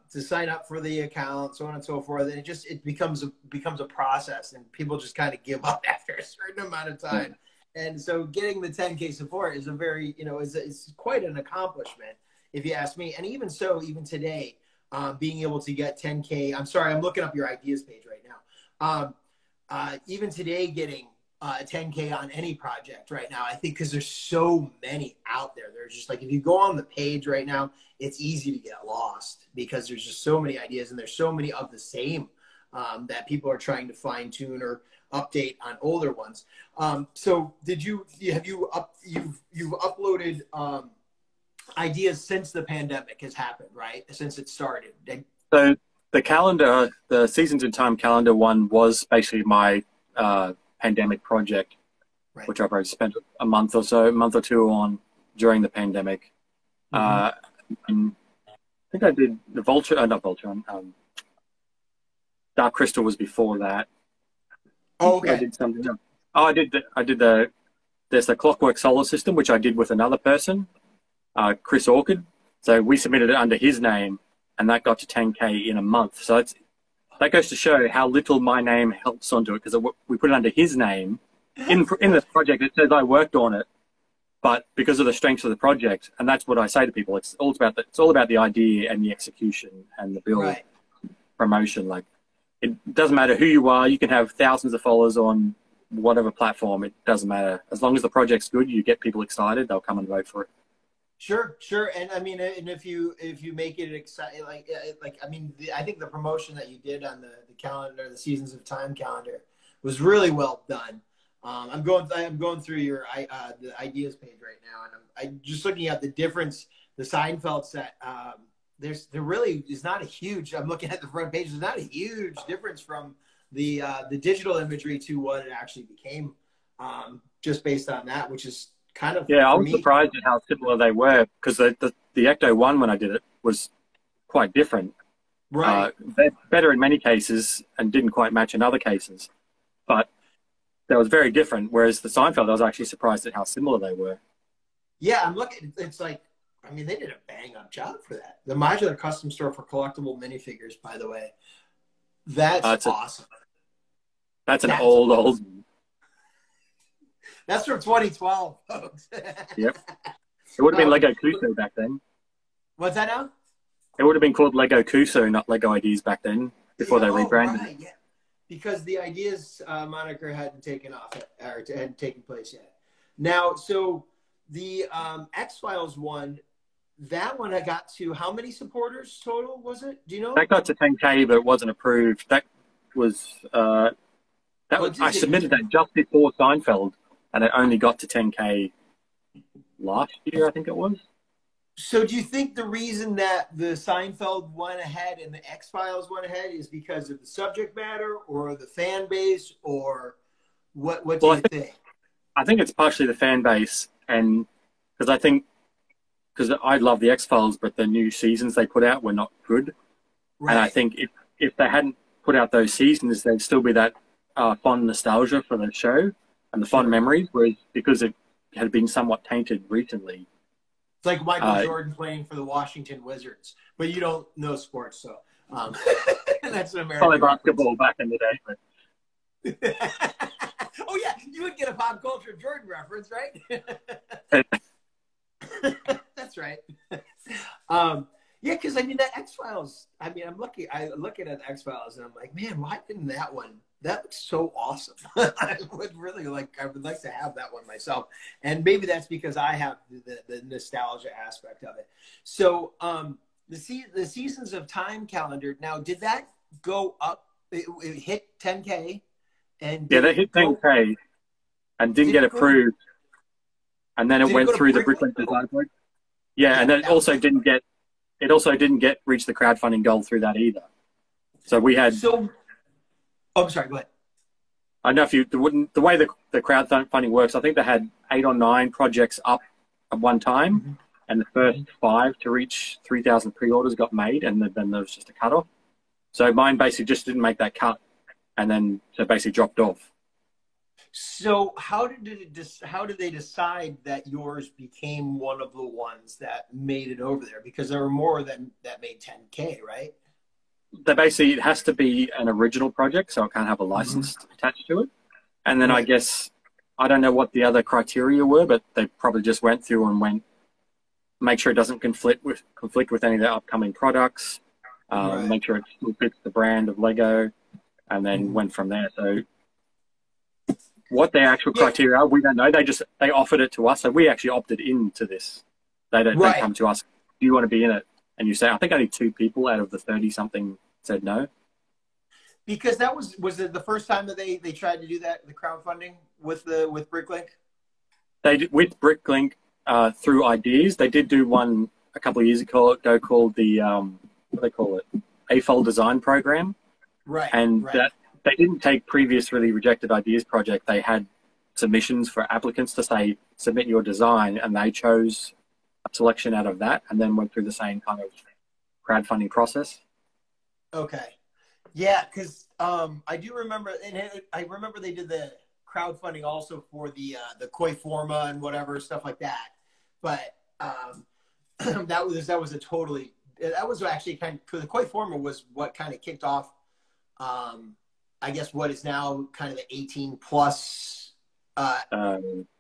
sign up for the account, so on and so forth. And it becomes a process, and people just kind of give up after a certain amount of time. And so getting the 10K support is it's quite an accomplishment, if you ask me. And even so, even today, being able to get 10K, I'm sorry, I'm looking up your ideas page right now. Even today, getting 10K on any project right now, I think, because there's so many out there. There's just like, if you go on the page right now, it's easy to get lost because there's just so many ideas, and there's so many of the same that people are trying to fine tune or update on older ones. So you've uploaded ideas since the pandemic has happened, right? Since it started. So the calendar, the Seasons in Time calendar one was basically my pandemic project, right, which I've spent a month or 2 on during the pandemic. I think I did the not Voltron, Dark Crystal was before that. Oh, okay. I did something else. Oh, I did there's the Clockwork Solar System, which I did with another person, Chris Orchid. So we submitted it under his name, and that got to 10K in a month. So that goes to show how little my name helps onto it, because we put it under his name. In the project, it says I worked on it, but because of the strengths of the project, and that's what I say to people, it's all about the idea and the execution and the build, right, promotion. Like, it doesn't matter who you are. You can have thousands of followers on whatever platform. It doesn't matter. As long as the project's good, you get people excited, they'll come and vote for it. Sure. And I mean, and if you make it exciting, I think the promotion that you did on the calendar, the Seasons of Time calendar, was really well done. I'm going through your the ideas page right now, and I'm just looking at the difference. The Seinfeld set. There really is not a huge. I'm looking at the front page. There's not a huge difference from the digital imagery to what it actually became, just based on that, which is kind of, Yeah, I for was me. surprised at how similar they were, because the Ecto One, when I did it, was quite different. Right. Better in many cases and didn't quite match in other cases, but that was very different. Whereas the Seinfeld, I was actually surprised at how similar they were. Yeah, I'm looking. It's like, I mean, they did a bang up job for that. The modular custom store for collectible minifigures, by the way, that's awesome. That's an old. That's from 2012, folks. Yep. It would have been Lego Kuso back then. What's that now? It would have been called Lego Kuso, not Lego Ideas back then, before they rebranded. Right, yeah. Because the Ideas moniker hadn't taken off or hadn't taken place yet. Now, so the X-Files one, that one I got to, how many supporters total was it? Do you know? That got to 10K, but it wasn't approved. That was I submitted that just before Seinfeld, and it only got to 10K last year, I think it was. So do you think the reason that the Seinfeld went ahead and the X-Files went ahead is because of the subject matter or the fan base, or what do you think? I think it's partially the fan base, and because I love the X-Files, but the new seasons they put out were not good. Right. And I think if they hadn't put out those seasons, there'd still be that fond nostalgia for the show and the fond memories, whereas because it had been somewhat tainted recently. It's like Michael Jordan playing for the Washington Wizards, but you don't know sports, so that's an American. Probably basketball back in the day, but oh yeah, you would get a pop culture Jordan reference, right? That's right. Yeah, because I mean that X-Files. I mean, I'm looking at the X-Files, and I'm like, man, why didn't that one? That looks so awesome. I would like to have that one myself, and maybe that's because I have the nostalgia aspect of it. So, the Seasons of Time calendar. Now, did that go up? It hit 10K, and yeah, they hit 10K, and didn't get approved. And then it went through the Bricklink design board. Yeah, and then it also didn't reach the crowdfunding goal through that either. So we had. I'm sorry. Go ahead. I know the way the crowdfunding works. I think they had 8 or 9 projects up at one time, and the first 5 to reach 3,000 pre-orders got made, and then there was just a cutoff. So mine basically just didn't make that cut, and then so basically dropped off. So how did they decide that yours became one of the ones that made it over there? Because there were more that made 10K, right? It has to be an original project, so it can't have a license attached to it. And then I guess, I don't know what the other criteria were, but they probably just went through and make sure it doesn't conflict with any of the upcoming products, make sure it still fits the brand of Lego, and then went from there. So what their actual criteria are, we don't know. They offered it to us, so we actually opted into this. They come to us, do you want to be in it? And you say, I think only 2 people out of the 30-something said no. Because that was it the first time that they tried to do that, the crowdfunding with Bricklink? They did with Bricklink through Ideas. They did do one a couple of years ago called the what do they call it? AFOL Design Program. Right. And that they didn't take previously rejected Ideas project. They had submissions for applicants to say submit your design, and they chose a selection out of that, and then went through the same kind of crowdfunding process. Okay. Yeah, because I do remember, and I remember they did the crowdfunding also for the Koi Forma and whatever stuff like that. But that was actually kind of, the Koi Forma was what kind of kicked off, I guess, what is now kind of the 18 plus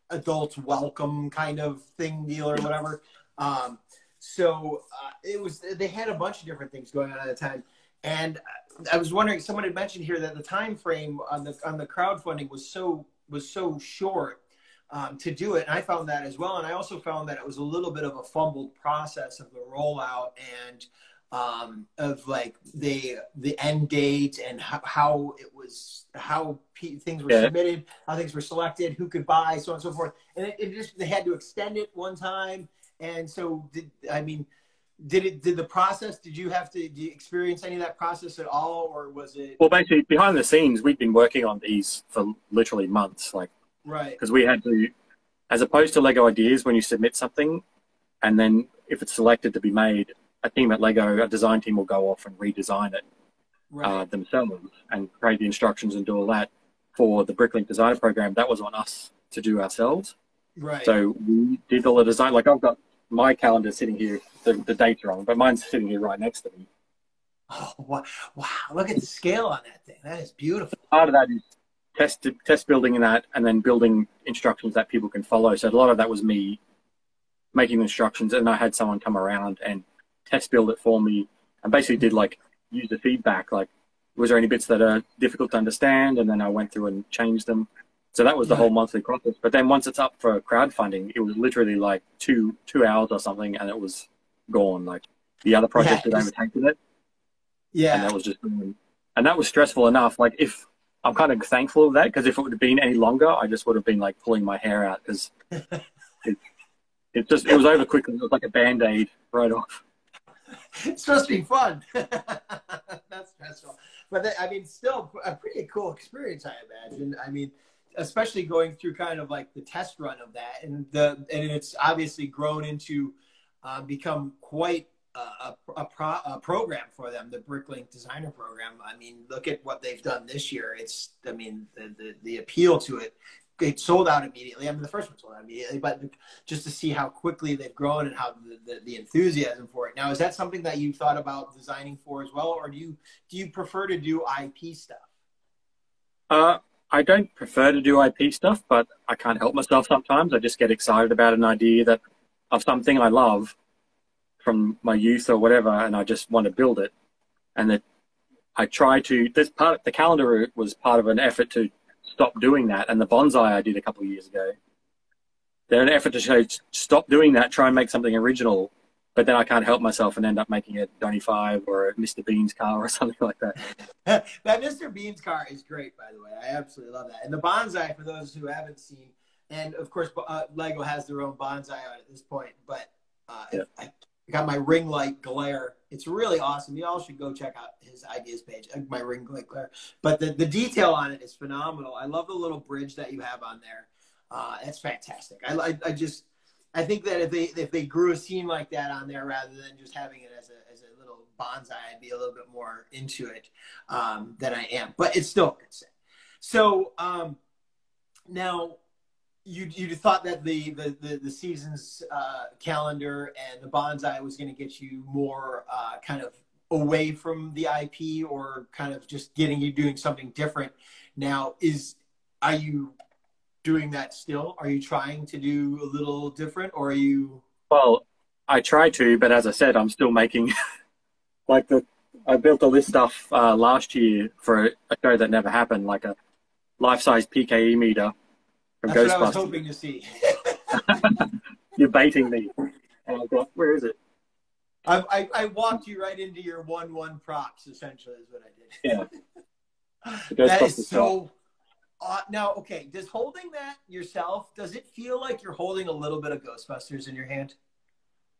adults welcome kind of deal or whatever. They had a bunch of different things going on at the time. And I was wondering, someone had mentioned here that the time frame on the crowdfunding was so short to do it. And I found that as well. And I also found that it was a little bit of a fumbled process of the rollout and of like the end date and how it things were submitted, how things were selected, who could buy, so on and so forth. And they had to extend it one time. And so did the process, did you experience any of that process at all, or was it? Well, basically behind the scenes, we've been working on these for literally months, like, right. Because we had to, as opposed to Lego Ideas, when you submit something and then if it's selected to be made, a team at Lego, a design team will go off and redesign it themselves and create the instructions and do all that. For the Bricklink Designer Program, that was on us to do ourselves. Right. So we did all the design. Like, I've got my calendar sitting here, the date's wrong, but mine's sitting here right next to me. Oh, wow. Look at the scale on that thing. That is beautiful. Part of that is test building in that, and then building instructions that people can follow. So a lot of that was me making the instructions, and I had someone come around and test build it for me, and basically did like user feedback, like was there any bits that are difficult to understand, and then I went through and changed them. So that was the whole monthly process. But then once it's up for crowdfunding, it was literally like two hours or something, and it was gone. Like the other project had overtaken it. Yeah. And that was just, and that was stressful enough. Like, if I'm kind of thankful of that, because if it would have been any longer, I just would have been like pulling my hair out, because it was over quickly. It was like a Band-Aid right off. It's supposed to be fun. That's stressful. But still a pretty cool experience, I imagine. I mean, especially going through kind of like the test run of that, and it's obviously grown into become quite a program for them, the Bricklink Designer Program. I mean, look at what they've done this year. The appeal to it sold out immediately. I mean, the first one sold out immediately, but just to see how quickly they've grown and how the enthusiasm for it. Now, is that something that you thought about designing for as well, or do you prefer to do IP stuff? I don't prefer to do IP stuff, but I can't help myself sometimes. I just get excited about an idea of something I love from my youth or whatever, and I just want to build it. And that I try to, the calendar was part of an effort to stop doing that, and the bonsai I did a couple of years ago. They're an effort to say, stop doing that, try and make something original, but then I can't help myself and end up making a Johnny5 or a Mr. Bean's car or something like that. That Mr. Bean's car is great, by the way. I absolutely love that. And the bonsai, for those who haven't seen, and of course, Lego has their own bonsai on at this point, but I got my ring light glare. It's really awesome. You all should go check out his ideas page, my ring light glare. But the detail on it is phenomenal. I love the little bridge that you have on there. That's fantastic. I think that if they grew a scene like that on there rather than just having it as a little bonsai, I'd be a little bit more into it than I am. But it's still a good set. So now, you thought that the season's calendar and the bonsai was going to get you more kind of away from the IP, or kind of just getting you doing something different. Now, are you doing that still? Are you trying to do a little different, or are you? Well, I try to, but as I said, I'm still making like I built all this stuff last year for a show that never happened, like a life-size PKE meter. That's Ghostbusters. What I was hoping to see. You're baiting me. And I thought, where is it? I walked you right into your 1-1 props, essentially, is what I did. Yeah. That is so... now, okay, does holding that yourself, does it feel like you're holding a little bit of Ghostbusters in your hand?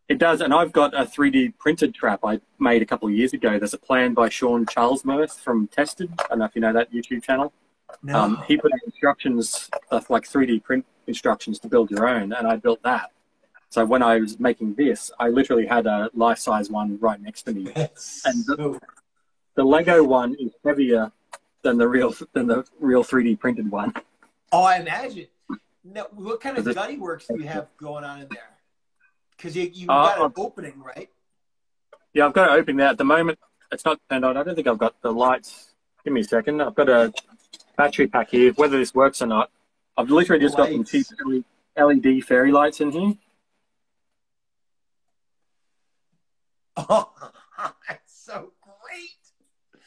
It does, and I've got a 3D printed trap I made a couple of years ago. There's a plan by Sean Charlesworth from Tested. I don't know if you know that YouTube channel. No. He put in instructions, like 3D print instructions to build your own, and I built that. So when I was making this, I literally had a life-size one right next to me. And the Lego one is heavier than the real 3D printed one. Oh, I imagine. Now, what kind of gutty works do you have going on in there? Because you got an opening, right? Yeah, I've got an opening there. At the moment, it's not turned on. I don't think I've got the lights. Give me a second. I've got a battery pack here. Whether this works or not, I've literally just got some cheap LED fairy lights in here. Oh, that's so great.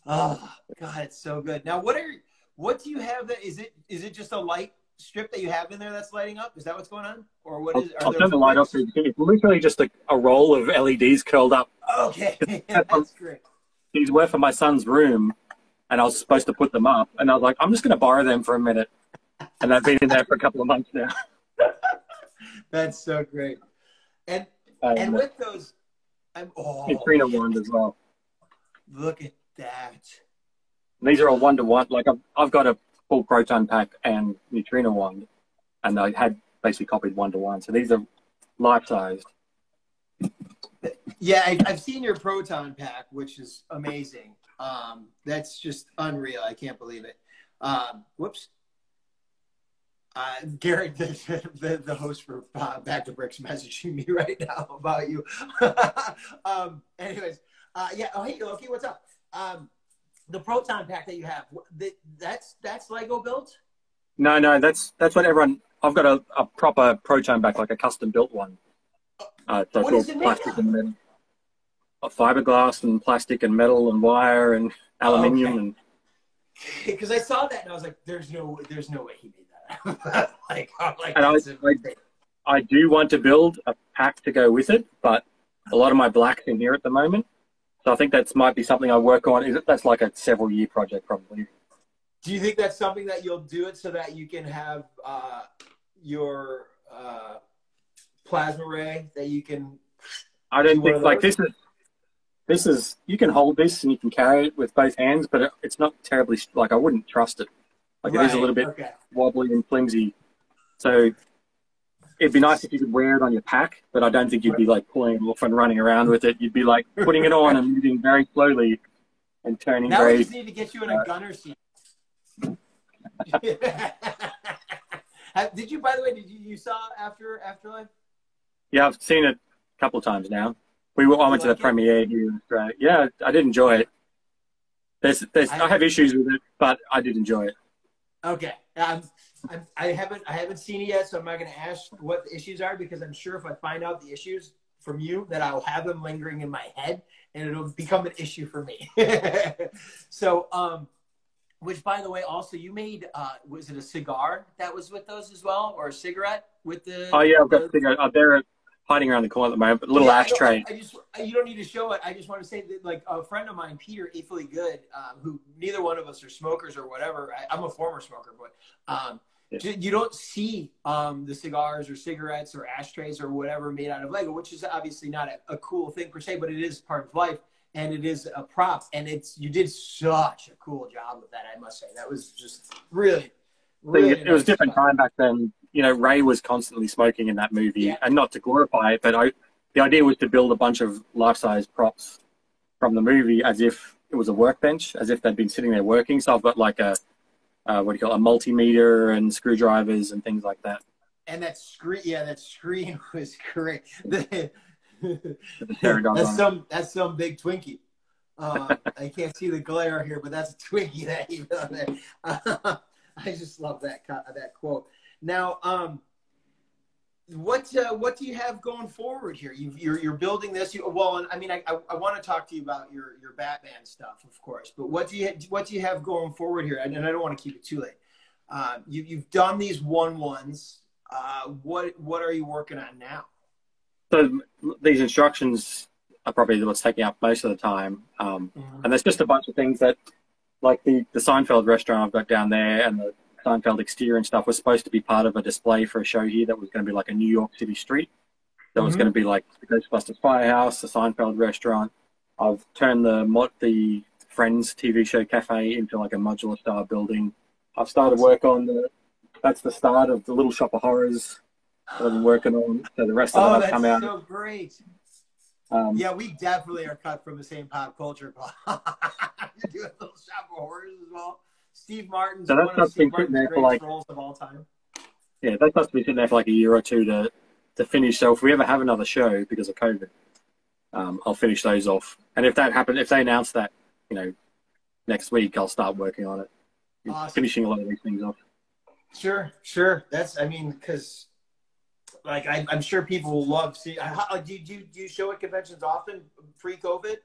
Oh, God, it's so good. Now, what do you have that, is it just a light strip that you have in there that's lighting up? Is that what's going on? Or what is? I'll turn the light off. It's literally just a roll of LEDs curled up. Okay, that's great. These were for my son's room, and I was supposed to put them up, and I was like, I'm just going to borrow them for a minute, and they've been in there for a couple of months now. That's so great. And with those, neutrino wand as well. Look at that. These are all 1-to-1. Like I've got a full proton pack and neutrino wand, and I had basically copied 1-to-1. So these are life-sized. Yeah, I've seen your proton pack, which is amazing. That's just unreal. I can't believe it. Whoops. Garrett, the host for Back to Bricks, messaging me right now about you. Anyways, yeah. Oh, hey, Loki, what's up? The proton pack that you have, that's Lego built? No, that's what everyone. I've got a proper proton pack, like a custom built one. So what is it made plastic of? and metal, fiberglass and plastic and metal and wire and aluminium and. Because I saw that and I was like, "There's no way he made that." I do want to build a pack to go with it, but a lot of my black's in here at the moment, so I think that might be something I work on. That's like a several-year project, probably. Do you think that's something that you'll do it so that you can have your plasma ray that you can? I don't think like this is you can hold this and you can carry it with both hands, but it's not terribly like I wouldn't trust it. Like it is a little bit wobbly and flimsy. So it'd be nice if you could wear it on your pack, but I don't think you'd be like pulling it off and running around with it. You'd be like putting it on and moving very slowly and turning now very. We just need to get you in a gunner seat. Did you, by the way, you saw Afterlife? Yeah, I've seen it a couple of times now. I went to the premiere here in Australia. Yeah, I did enjoy it. I have issues with it, but I did enjoy it. Okay, I haven't seen it yet, so I'm not going to ask what the issues are because I'm sure if I find out the issues from you, that I'll have them lingering in my head, and it'll become an issue for me. So, which by the way, also you made was it a cigar that was with those as well, or a cigarette with the? Oh yeah, I've got a cigarette. They're hiding around the corner at the moment, but a little ashtray. You don't need to show it. I just want to say that, like, a friend of mine, Peter Eatfully Good, who neither one of us are smokers or whatever. I'm a former smoker, but you don't see the cigars or cigarettes or ashtrays or whatever made out of Lego, which is obviously not a cool thing per se, but it is part of life and it is a prop. And you did such a cool job with that, I must say. That was just really it was a different time back then. You know, Ray was constantly smoking in that movie, and not to glorify it, but the idea was to build a bunch of life-size props from the movie as if it was a workbench, as if they'd been sitting there working. So I've got like a multimeter and screwdrivers and things like that. And that screen was great. That's some big Twinkie. I can't see the glare here, but that's a Twinkie that he done there. I just love that quote. Now, what do you have going forward here? You're building this. I want to talk to you about your Batman stuff, of course. But what do you have going forward here? And I don't want to keep it too late. You've done these 1-1s. What are you working on now? So these instructions are probably what's taking up most of the time. And there's just a bunch of things that, like the Seinfeld restaurant I've got down there and the Seinfeld exterior and stuff was supposed to be part of a display for a show here that was going to be like a New York City street. That was going to be like the Ghostbusters Firehouse, the Seinfeld restaurant. I've turned the Friends TV show cafe into like a modular style building. I've started work on that's the start of the Little Shop of Horrors that I've been working on. So the rest of it will come out. Oh, that's so great. Yeah, we definitely are cut from the same pop culture club. You're doing Little Shop of Horrors as well. Steve Martin's one of Steve Martin's greatest roles of all time. Yeah, that's supposed to be sitting there for like a year or two to finish. So if we ever have another show because of COVID, I'll finish those off. And if that happens, if they announce that, next week, I'll start working on it. Awesome. Finishing a lot of these things off. Sure. Because I'm sure people will love seeing. Do you show at conventions often pre-COVID?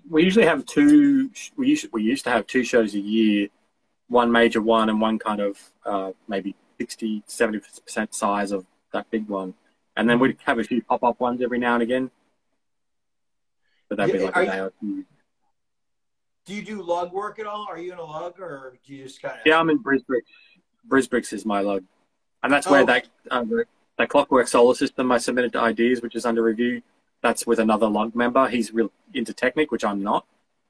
We usually have two. We used to have 2 shows a year, one major one and one kind of maybe 60-70% size of that big one, and then we'd have a few pop-up ones every now and again. But that'd be like a day or two. Do you do lug work at all? Are you in a lug, or do you just kind of? Yeah, I'm in Brisbricks. Brisbricks is my lug, and that's where that Clockwork solar system I submitted to ideas, which is under review. That's with another lug member. He's real into Technic, which I'm not.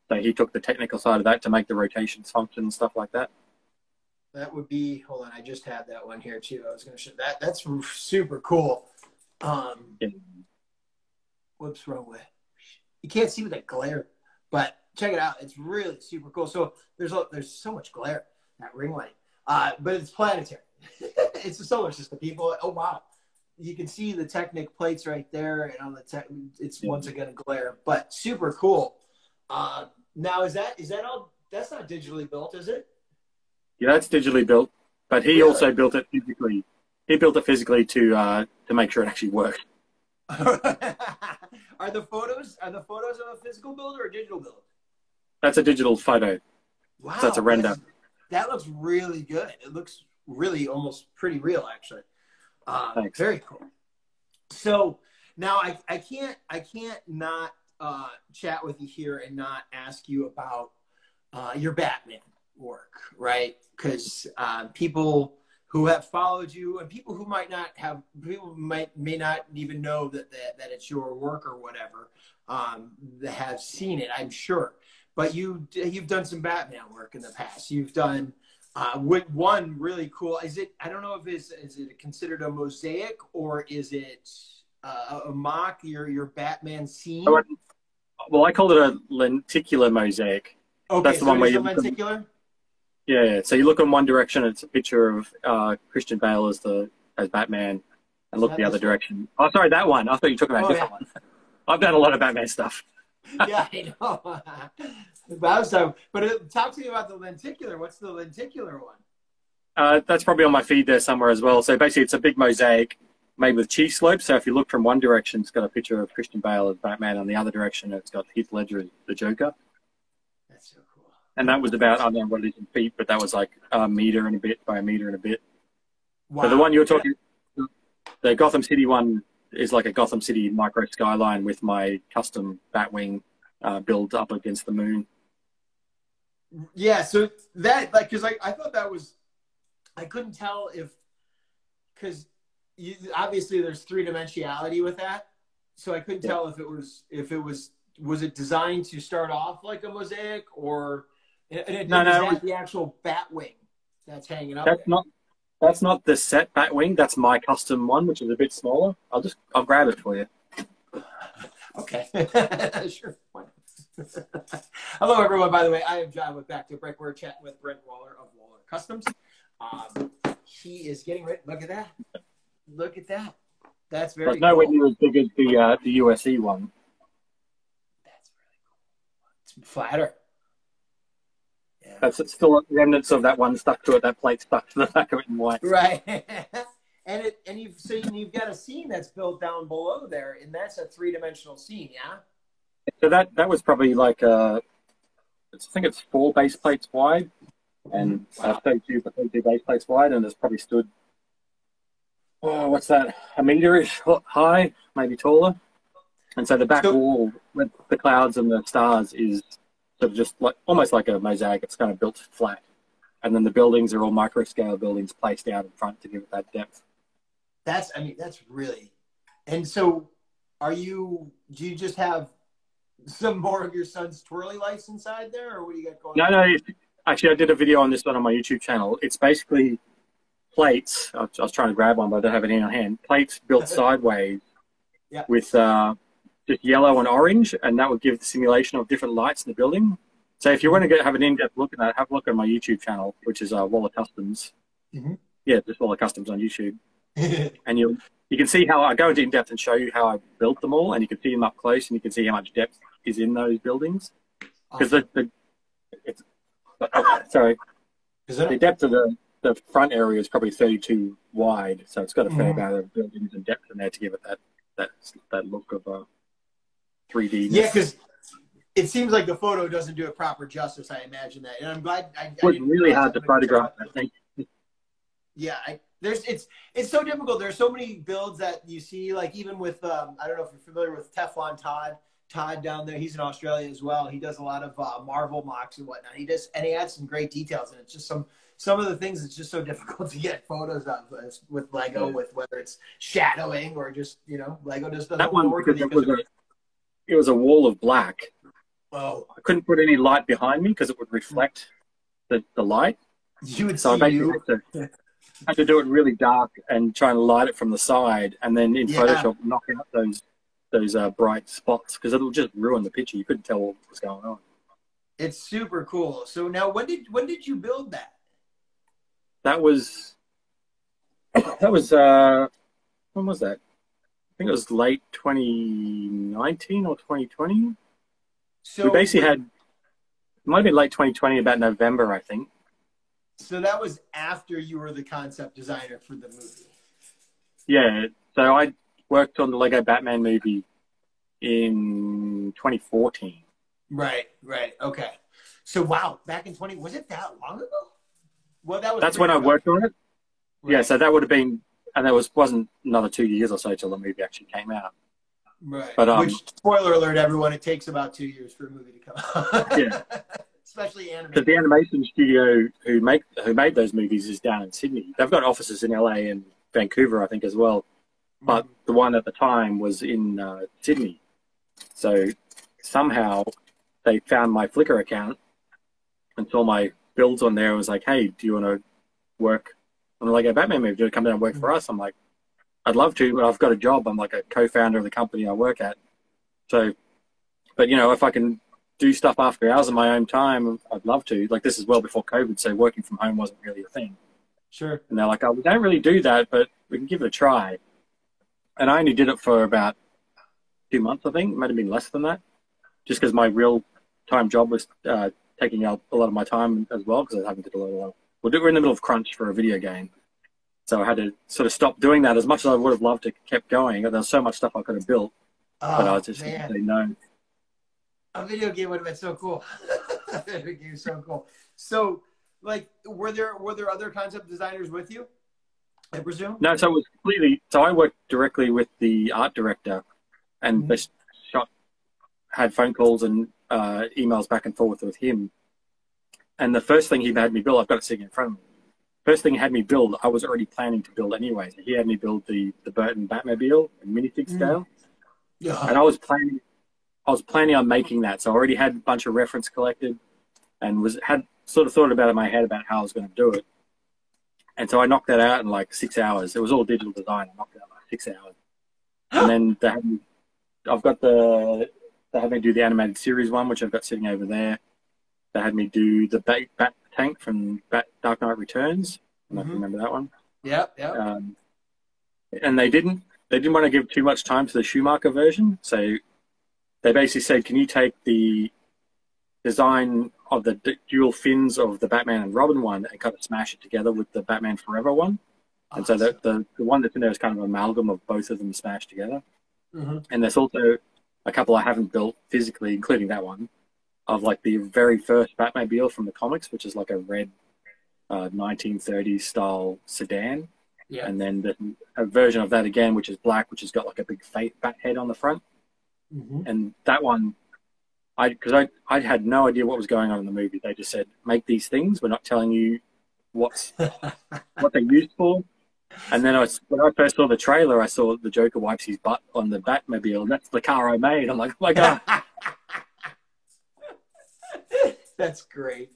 So he took the technical side of that to make the rotations function and stuff like that. That would be, hold on, I just had that one here too. I was going to show that. That's super cool. Yeah. Whoops, wrong way. You can't see with that glare, but check it out. It's really super cool. So there's so much glare, that ring light, but it's planetary. It's a solar system, people. Oh, wow. You can see the Technic plates right there, and on the it's once again a glare, but super cool. Now is that all? That's not digitally built, is it? Yeah, that's digitally built, but he also built it physically. He built it physically to make sure it actually worked. Are the photos of a physical build or a digital build? That's a digital photo. Wow, so that's a render. That looks really good. It looks really almost pretty real, actually. Thanks. Very cool. So now I can't not chat with you here and not ask you about your Batman work, right? Because people who have followed you and people who may not even know that it's your work or whatever, that have seen it, I'm sure. But you've done some Batman work in the past. You've done one really cool. I don't know if is it considered a mosaic or is it a mock? Your Batman scene. Well, I called it a lenticular mosaic. Okay, that's the so one where you lenticular. Yeah. So you look in one direction, it's a picture of Christian Bale as Batman, and look the other direction. Oh, sorry, that one. I thought you were talking about a different one. I've done a lot of Batman stuff. Yeah, I know. But talk to me about the lenticular. What's the lenticular one? That's probably on my feed there somewhere as well. So basically, it's a big mosaic made with cheese slopes. So if you look from one direction, it's got a picture of Christian Bale as Batman. On the other direction, it's got Heath Ledger as the Joker. That's so cool. And that was about, I don't know what it is in feet, but that was like a meter and a bit by a meter and a bit. Wow. So the one you were talking, the Gotham City one is like a Gotham City micro skyline with my custom Batwing build up against the moon. Yeah, so that, like, because I thought that was, I couldn't tell because obviously there's three-dimensionality with that, so I couldn't tell if it was it designed to start off like a mosaic or no, the actual Batwing that's hanging up. That's not the set Batwing. That's my custom one, which is a bit smaller. I'll grab it for you. Okay, sure. Hello, everyone. By the way, I am John with Back to Break. We're chatting with Brent Waller of Waller Customs. He is getting ready. Look at that. Look at that. That's very cool. Nowhere near as big as the USE one. That's really cool. It's flatter. Yeah. That's still remnants of that one stuck to it. That plate stuck to the back of it in white. Right. and you've got a scene that's built down below there, and that's a three-dimensional scene, yeah? So that was probably like I think it's 4 base plates wide, and 32 base plates wide, and it's probably stood, what's that, a meter-ish high, maybe taller. And so the back wall with the clouds and the stars is sort of just like almost like a mosaic. It's kind of built flat, and then the buildings are all micro-scale buildings placed out in front to give it that depth. That's really, and so do you just have some more of your son's twirly lights inside there, or what do you got going on? No. Actually, I did a video on this one on my YouTube channel. It's basically plates. I was trying to grab one, but I don't have it in hand. Plates built sideways with just yellow and orange, and that would give the simulation of different lights in the building. So if you want to have an in-depth look at that, have a look at my YouTube channel, which is Waller Customs. Mm-hmm. Yeah, just Waller Customs on YouTube. And you can see how I go into in-depth and show you how I built them all, and you can see them up close, and you can see how much depth is in those buildings. Because the depth of the front area is probably 32 wide, so it's got a fair amount of buildings and depth in there to give it that look of 3D. Yeah, because it seems like the photo doesn't do it proper justice. I imagine that, and I'm glad. It was really hard to photograph. I think. Yeah, it's so difficult. There's so many builds that you see, like even with I don't know if you're familiar with Teflon Todd. Todd down there. He's in Australia as well. He does a lot of Marvel MOCs and whatnot. He adds some great details, and it's just some of the things it's just so difficult to get photos of with Lego, with whether it's shadowing or just Lego just doesn't work. It was a wall of black. Oh, I couldn't put any light behind me because it would reflect the light. You would so see I basically had to do it really dark and try and light it from the side, and then in Photoshop knock out those bright spots because it'll just ruin the picture. You couldn't tell what was going on. It's super cool. So now, when did you build that? That was when was that? I think it was late 2019 or 2020. So we basically it might have been late 2020, about November, I think. So that was after you were the concept designer for the movie. Yeah. So I worked on the Lego Batman movie in 2014. Right. Okay. So wow, back in was it that long ago? Well, that's when I worked on it. Right. Yeah. So that would have been, and there wasn't another 2 years or so till the movie actually came out. Right. But which, spoiler alert, everyone, it takes about 2 years for a movie to come out. Yeah. Especially animated. Because the animation studio who made those movies is down in Sydney. They've got offices in LA and Vancouver, I think, as well. But the one at the time was in Sydney. So somehow they found my Flickr account and saw my builds on there. I was like, hey, do you want to work on the Lego Batman movie? Do you want to come down and work for us? I'm like, I'd love to, but I've got a job. I'm like a co-founder of the company I work at. So, but if I can do stuff after hours in my own time, I'd love to. Like, this is well before COVID, so working from home wasn't really a thing. Sure. And they're like, oh, we don't really do that, but we can give it a try. And I only did it for about 2 months, I think. It might have been less than that, just because my real-time job was taking out a lot of my time as well, because I was having to do a lot. We're in the middle of crunch for a video game. So I had to sort of stop doing that. As much as I would have loved to kept going, there was so much stuff I could have built, but I was just going to say no. A video game would have been so cool. A video game is so cool. So, like, were there other concept designers with you, I presume? No, so it was completely. So I worked directly with the art director, and they had phone calls and emails back and forth with him. And the first thing he had me build, I've got it sitting in front of me. First thing he had me build, I was already planning to build anyway. So he had me build the Burton Batmobile in minifig scale, and I was planning on making that. So I already had a bunch of reference collected, and had sort of thought about it in my head about how I was going to do it. And so I knocked that out in like 6 hours. It was all digital design. I knocked it out in like 6 hours. And then they had me do the animated series one, which I've got sitting over there. They had me do the Bat tank from Dark Knight Returns. I don't know if you remember that one. Yeah. And they didn't want to give too much time to the Schumacher version. So they basically said, can you take the design of the dual fins of the Batman and Robin one and kind of smash it together with the Batman Forever one? And so the one that's in there is kind of an amalgam of both of them smashed together. And there's also a couple I haven't built physically, including that one, of like the very first Batmobile from the comics, which is like a red 1930s style sedan. Yeah. And then a version of that again, which is black, which has got like a big bat head on the front. And that one, because I had no idea what was going on in the movie. They just said, make these things. We're not telling you what they're used for. And then when I first saw the trailer, I saw the Joker wipes his butt on the Batmobile, and that's the car I made. I'm like, oh my God. That's great.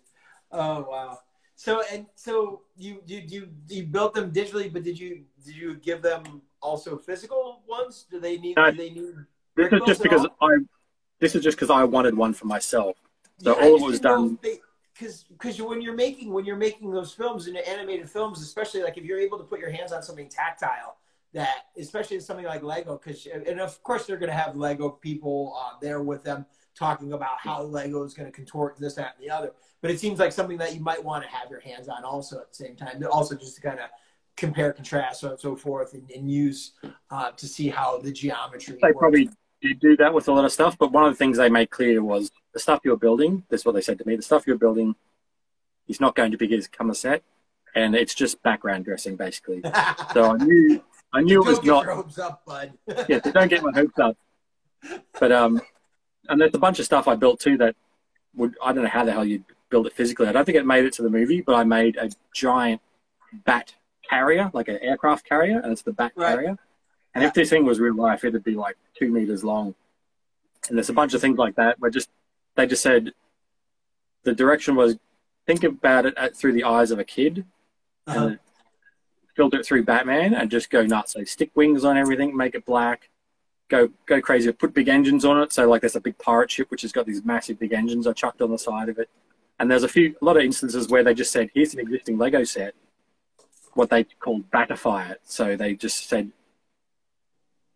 Oh, wow. So you built them digitally, but did you give them also physical ones? Do they need This is just because I wanted one for myself. So all it was done. Because when you're making those films and animated films, especially like if you're able to put your hands on something tactile, that especially something like Lego, and of course they're going to have Lego people there with them talking about how Lego is going to contort this, that, and the other. But it seems like something that you might want to have your hands on also at the same time. Also just to kind of compare, contrast, so on and so forth, and use to see how the geometry works. Probably did do that with a lot of stuff, but one of the things they made clear was the stuff you're building, this is what they said to me, the stuff you're building is not going to become a set, and it's just background dressing, basically. So I knew it was not... Don't get your hopes up, bud. Yeah, so don't get my hopes up. But And there's a bunch of stuff I built too that I don't know how the hell you build it physically. I don't think it made it to the movie, but I made a giant bat carrier, like an aircraft carrier, and it's the bat carrier. And if this thing was real life, it'd be like 2 meters long. And there's a bunch of things like that where they just said the direction was think about it through the eyes of a kid, and filter it through Batman, and just go nuts. So stick wings on everything, make it black, go crazy. Put big engines on it. So like there's a big pirate ship which has got these massive big engines I chucked on the side of it. And there's a lot of instances where they just said, here's an existing Lego set, what they called batify it. So they just said,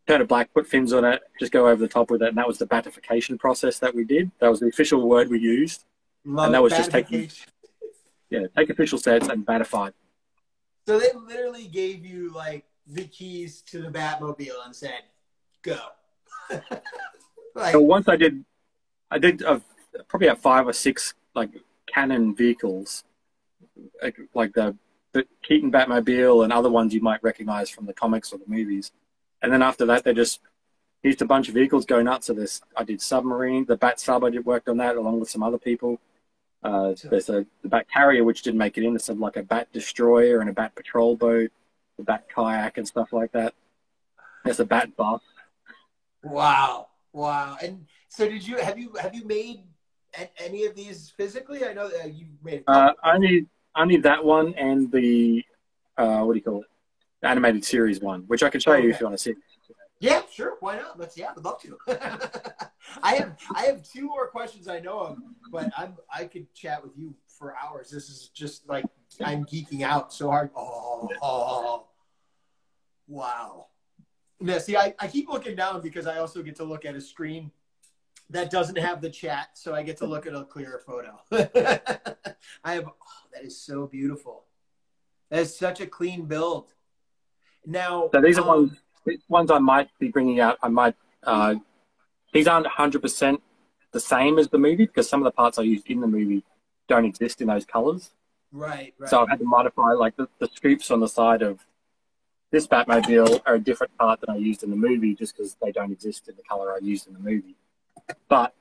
turn it black, put fins on it, just go over the top with it. And that was the batification process that we did. That was the official word we used. And that was just take official sets and batify. So they literally gave you like the keys to the Batmobile and said, go. So once I did probably have 5 or 6 like canon vehicles, like the Keaton Batmobile and other ones you might recognize from the comics or the movies. And then after that, they just used a bunch of vehicles, go nuts. So I did submarine, the Bat Sub, worked on that along with some other people. There's the Bat Carrier, which didn't make it in. There's like a Bat Destroyer and a Bat Patrol boat, the Bat Kayak and stuff like that. There's a Bat Bus. Wow. And so have you made any of these physically? I know that you made I need that one and the what do you call it? The animated series one, which I can show you if you want to see. Yeah, sure. Why not? I'd love to. I have 2 more questions I know of, but I could chat with you for hours. This is just like I'm geeking out so hard. Oh, wow. Now, see, I keep looking down because I also get to look at a screen that doesn't have the chat, so I get to look at a clearer photo. that is so beautiful. That is such a clean build. Now, so these are ones I might be bringing out. These aren't 100% the same as the movie because some of the parts I used in the movie don't exist in those colors. Right. So I've had to modify, like the scoops on the side of this Batmobile are a different part than I used in the movie just because they don't exist in the color I used in the movie. But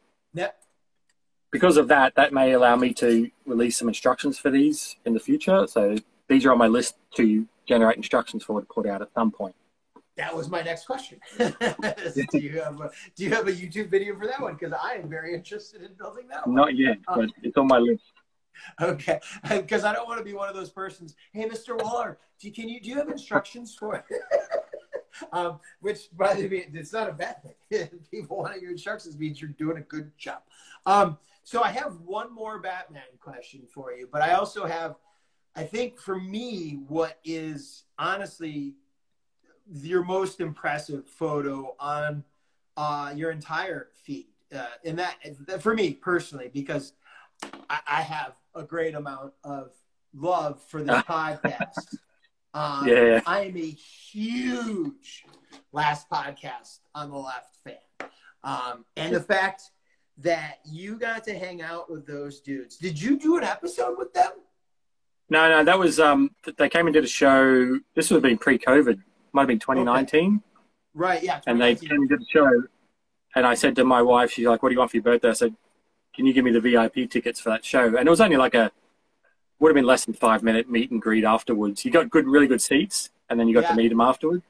because of that, that may allow me to release some instructions for these in the future. So these are on my list to generate instructions for to put out at some point. That was my next question. Do you have a YouTube video for that one? Because I am very interested in building that one. Not yet, but it's on my list. Okay, because I don't want to be one of those persons. Hey, Mr. Waller, do you have instructions for it? Which, by the way, it's not a bad thing. People wanting your instructions means you're doing a good job. So I have one more Batman question for you, but I also have, I think for me, what is honestly your most impressive photo on your entire feed. And that, for me personally, because I have a great amount of love for this podcast. I am a huge Last Podcast on the Left fan. And the fact that you got to hang out with those dudes. Did you do an episode with them? No, that was, they came and did a show. This would have been pre-COVID. Might have been 2019. Okay. Right, yeah. And they came and did a show. And I said to my wife, she's like, what do you want for your birthday? I said, can you give me the VIP tickets for that show? And it was only like would have been less than 5-minute meet and greet afterwards. You got really good seats, and then you got to meet them afterwards.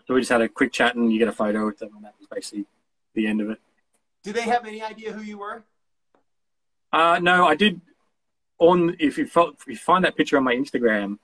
So we just had a quick chat, and you get a photo with them, and that was basically the end of it. Do they have any idea who you were? No, I did. If you find that picture on my Instagram, a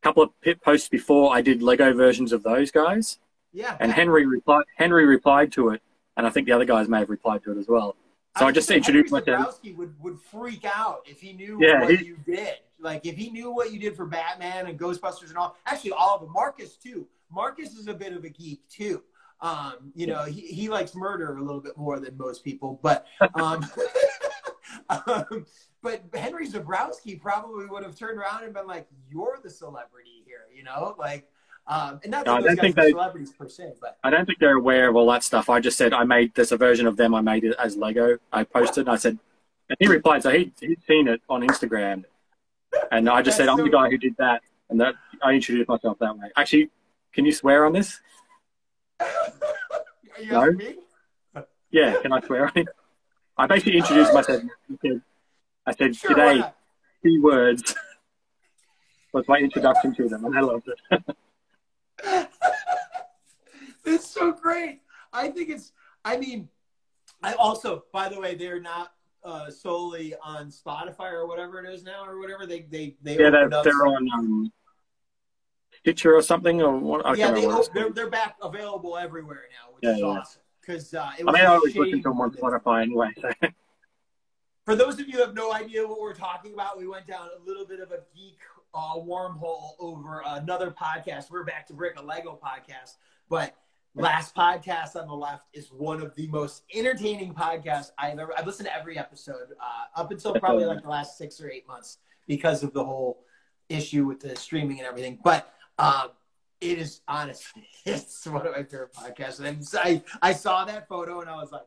couple of posts before, I did Lego versions of those guys. Yeah. And Henry replied to it, and I think the other guys may have replied to it as well. So I just introduced myself. Would freak out if he knew what you did. Like if he knew what you did for Batman and Ghostbusters and all. Actually, all of them. Marcus too. Marcus is a bit of a geek too. You know, he likes murder a little bit more than most people, but but Henry Zabrowski probably would have turned around and been like, "You're the celebrity here," you know, like. And not that those guys are celebrities per se, but I don't think they're aware of all that stuff. I just said there's a version of them I made it as Lego. I posted, and I said, and he replied, so he'd seen it on Instagram, and I just said, I'm the guy who did that, and that I introduced myself that way. Actually, can you swear on this? Are you asking me? Yeah, can I swear on it? I basically introduced myself. I said, Sure, "G'day, keywords." Was my introduction to them, and I loved it. It's so great. I think it's. I mean, I also, by the way, they're not solely on Spotify or whatever it is now, or whatever they Yeah, opened up. they're on Stitcher or something, or what? I can't remember. They're back available everywhere now, which is awesome. Because it was I always listen to them on Spotify anyway. So. For those of you who have no idea what we're talking about, we went down a little bit of a geek wormhole over another podcast. We're back to Brick, a Lego podcast. But last podcast on the left is one of the most entertaining podcasts I've listened to every episode up until probably like the last 6 or 8 months because of the whole issue with the streaming and everything. But it is honestly, it's one of my favorite podcasts. And I saw that photo and I was like,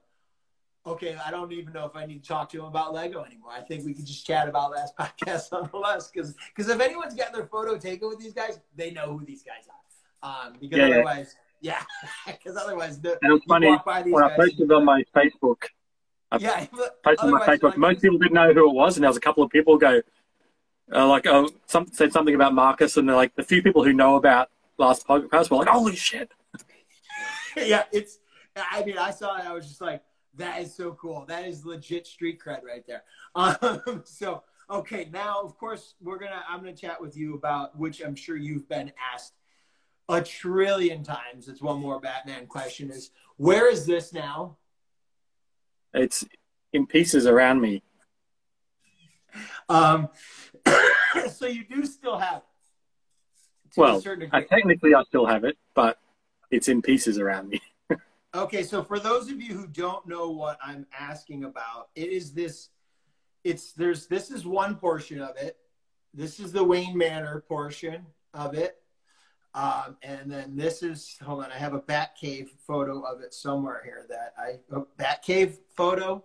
okay, I don't even know if I need to talk to him about Lego anymore. I think we could just chat about last podcast nonetheless. Because if anyone's getting their photo taken with these guys, they know who these guys are. Because otherwise, because otherwise, and it was funny when I posted on my Facebook. Posted on my Facebook. Most people didn't know who it was, and there was a couple of people said something about Marcus, and they're like, the few people who know about last podcast were like, holy shit. Yeah, I mean, I saw it, I was just like, that is so cool. That is legit street cred right there. So, okay, now, of course, I'm gonna chat with you about, which I'm sure you've been asked a trillion times. It's one more Batman question is, where is this now? It's in pieces around me. So you do still have it. Well, technically I still have it, but it's in pieces around me. Okay, so for those of you who don't know what I'm asking about, this is one portion of it. This is the Wayne Manor portion of it. And then this is, hold on, I have a Batcave photo of it somewhere here Batcave photo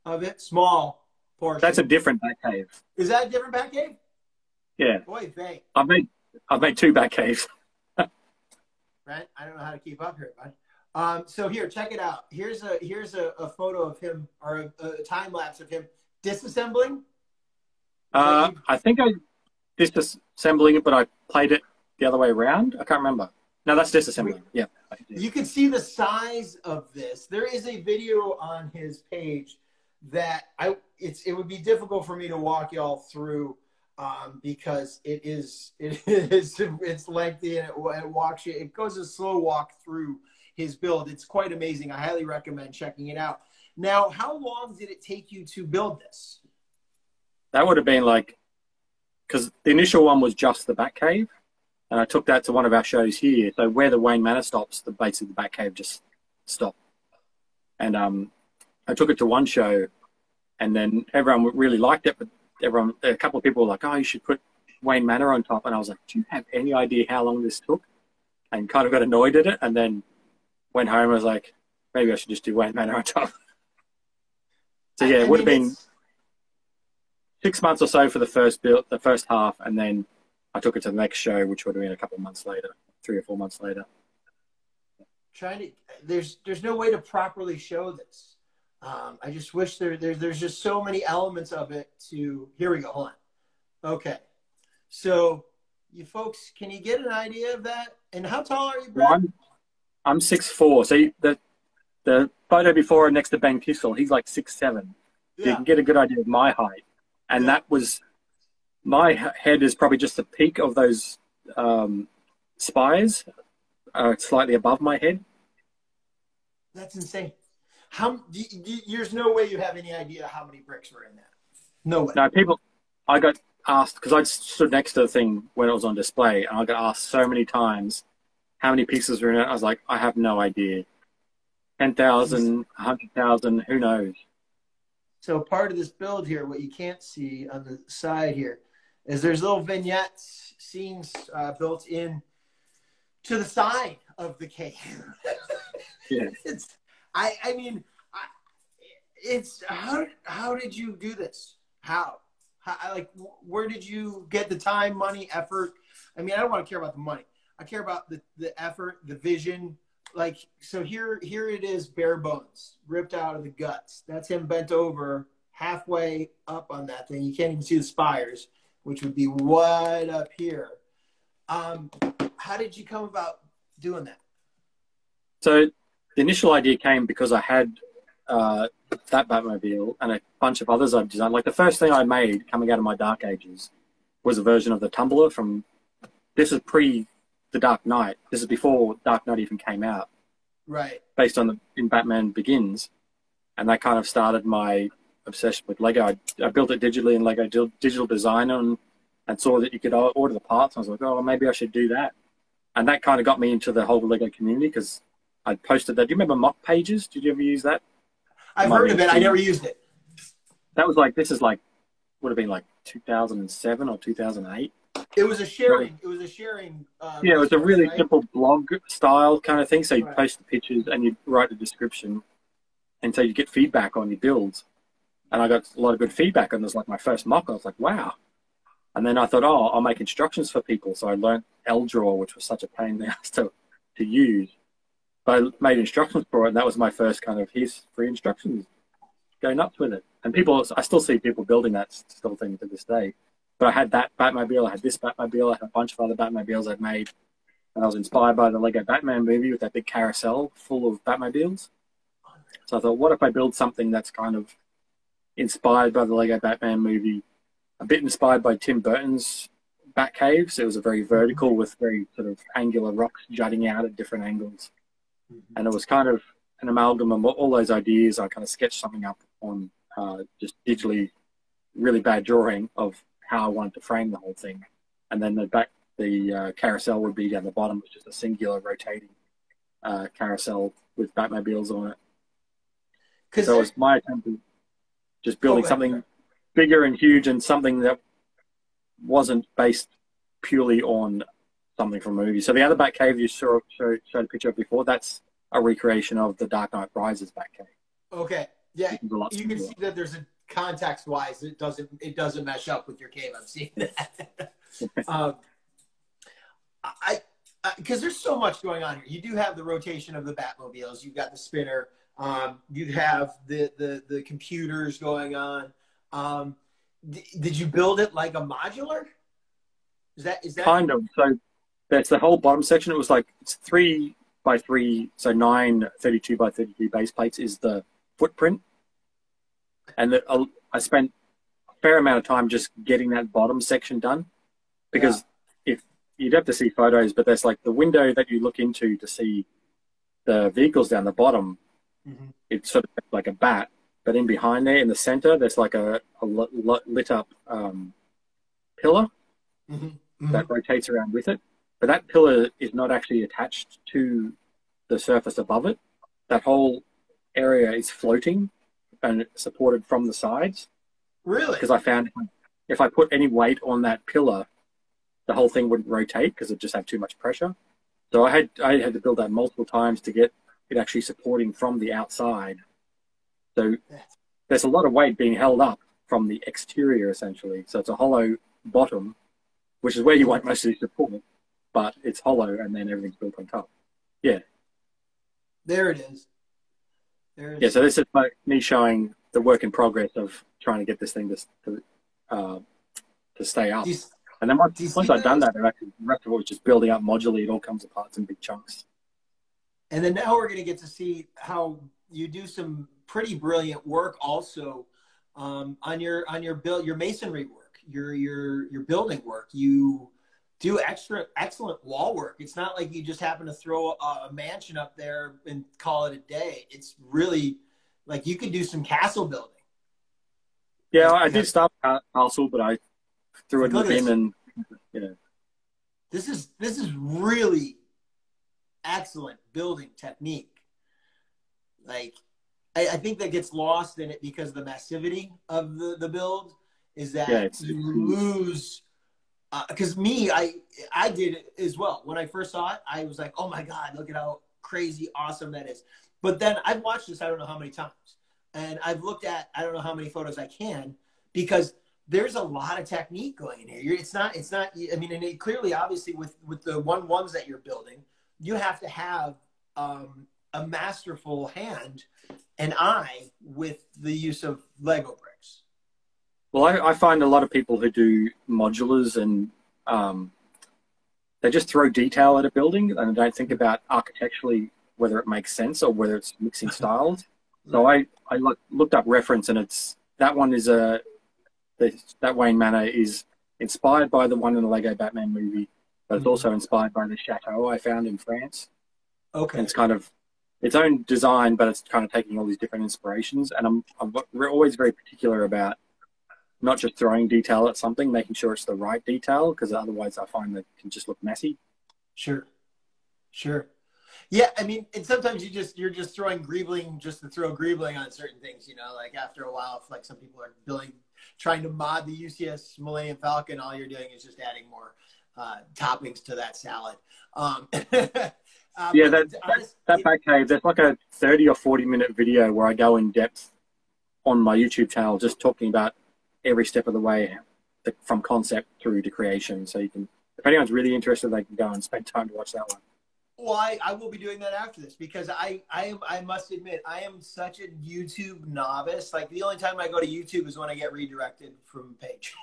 of it, small portion. That's a different Batcave. Is that a different Batcave? Yeah. Boy, thanks. I've made 2 Batcaves. Right? I don't know how to keep up here, bud. So here, check it out. Here's a photo of him, or a time lapse of him disassembling. I think I disassembling it, but I played it the other way around. I can't remember. No, that's disassembling. Yeah. You can see the size of this. There is a video on his page that it would be difficult for me to walk y'all through because it's lengthy and it goes a slow walk through his build. It's quite amazing. I highly recommend checking it out. Now, how long did it take you to build this? That would have been because the initial one was just the Batcave, and I took that to one of our shows here. So where the Wayne Manor stops, basically the Batcave just stopped. And I took it to one show, and then everyone really liked it, but a couple of people were like, oh, you should put Wayne Manor on top. And I was like, do you have any idea how long this took? And kind of got annoyed at it, and then went home and was like, maybe I should just do Wayne Manor on top. So yeah, it would have been 6 months or so for the first half, and then I took it to the next show, which would have been a couple of months later, 3 or 4 months later. There's no way to properly show this. I just wish there's just so many elements of it to. Here we go. Hold on. Okay, so you folks, can you get an idea of that? And how tall are you, Brent? Well, I'm 6'4". So the photo before next to Ben Kissel, he's like 6'7". Yeah. You can get a good idea of my height. And that was, my head is probably just the peak of those spires, slightly above my head. That's insane. There's no way you have any idea how many bricks were in that. No way. No, I got asked, because I stood next to the thing when it was on display, and I got asked so many times how many pieces were in it. I was like, I have no idea. 10,000, 100,000, who knows? So part of this build here, what you can't see on the side here, is there's little vignettes, scenes built in to the side of the cave. Yeah. How did you do this? How where did you get the time, money, effort? I mean, I don't want to care about the money. I care about the effort, the vision. like, so here it is, bare bones, ripped out of the guts. That's him bent over halfway up on that thing. You can't even see the spires, which would be right up here. How did you come about doing that? So the initial idea came because I had that Batmobile and a bunch of others I've designed. Like the first thing I made coming out of my Dark Ages was a version of the Tumbler from, this is pre the Dark Knight. This is before Dark Knight even came out. Right. Based on in Batman Begins. And that kind of started my obsession with Lego. I built it digitally in Lego Digital Design and saw that you could order the parts. I was like, oh, maybe I should do that. And that kind of got me into the whole Lego community because I posted that. Do you remember mock pages? Did you ever use that? I've heard of it. I never used it. That was like, this is like, would have been like 2007 or 2008. It was a sharing. It was a sharing. Yeah, it was a really simple blog style kind of thing. So you'd post the pictures and you'd write a description, and so you get feedback on your builds. And I got a lot of good feedback on this. Like my first mock, I was like, wow. And then I thought, oh, I'll make instructions for people. So I learned LDraw, which was such a pain in the ass to use. But I made instructions for it, and that was my first kind of, here's free instructions. Go nuts with it. And people, I still see people building that still thing to this day. But I had that Batmobile, I had this Batmobile, I had a bunch of other Batmobiles I'd made. And I was inspired by the Lego Batman movie with that big carousel full of Batmobiles. So I thought, what if I build something that's kind of inspired by the Lego Batman movie, a bit inspired by Tim Burton's Batcave. So it was a very vertical with very sort of angular rocks jutting out at different angles. And it was kind of an amalgam of all those ideas. I kind of sketched something up on just digitally, really bad drawing of how I wanted to frame the whole thing. And then the carousel would be down the bottom, which is a singular rotating carousel with Batmobiles on it. So it was my attempt at just building something bigger and huge and something that wasn't based purely on something from a movie. So the other Batcave you showed a picture of before, that's a recreation of the Dark Knight Rises Batcave. Okay. Yeah. You can see that there's a context-wise, it doesn't mesh up with your cave. I'm seeing that. Because there's so much going on here. You do have the rotation of the Batmobiles. You've got the spinner. You have the computers going on. Did you build it like a modular? Is that kind of? So that's the whole bottom section. It was like it's 3 by 3, so 9 32 by 32 base plates is the footprint. And I spent a fair amount of time just getting that bottom section done, because if you'd have to see photos, but there's like the window that you look into to see the vehicles down the bottom. It's sort of like a bat, but in behind there in the center, there's like a lit up pillar that rotates around with it. But that pillar is not actually attached to the surface above it. That whole area is floating and supported from the sides. Really? Because I found if I put any weight on that pillar, the whole thing wouldn't rotate because it just had too much pressure. So I had to build that multiple times to get it actually supporting from the outside. So there's a lot of weight being held up from the exterior, essentially. So it's a hollow bottom, which is where you want most of the support, but it's hollow and then everything's built on top. Yeah. There it is. There it is. Yeah, so this is me showing the work in progress of trying to get this thing to stay up. And then once I've done that, the rest of it was just building up modularly. It all comes apart in big chunks. And then now we're going to get to see how you do some pretty brilliant work also on your masonry work, your building work. You do excellent wall work. It's not like you just happen to throw a mansion up there and call it a day. It's really like you could do some castle building. Yeah, I did start with castle, but I threw it in the bin and This is really excellent building technique. Like, I think that gets lost in it because the massivity of the build is that you lose. Because I did it as well. When I first saw it, I was like, oh my God, look at how crazy awesome that is. But then I've watched this I don't know how many times. And I've looked at I don't know how many photos I can, because there's a lot of technique going in here. It's not, I mean, and clearly, obviously, with the ones that you're building, you have to have a masterful hand and eye with the use of Lego bricks. Well, I find a lot of people who do modulars and they just throw detail at a building and don't think about architecturally whether it makes sense or whether it's mixing styles. So I looked up reference, and that one is that Wayne Manor is inspired by the one in the Lego Batman movie, but it's also inspired by the chateau I found in France. Okay. And it's kind of its own design, but it's kind of taking all these different inspirations. And I'm always very particular about not just throwing detail at something, making sure it's the right detail, because otherwise I find that it can just look messy. Sure. Yeah, I mean, and sometimes you're just throwing greebling just to throw greebling on certain things, you know, like after a while, if like some people are trying to mod the UCS Millennium Falcon, all you're doing is just adding more toppings to that salad. Yeah, that Batcave, there's like a 30 or 40-minute video where I go in depth on my YouTube channel just talking about every step of the way from concept through to creation. So you can, if anyone's really interested, they can go and spend time to watch that one. Well, I will be doing that after this, because I must admit, I am such a YouTube novice. Like, the only time I go to YouTube is when I get redirected from a page.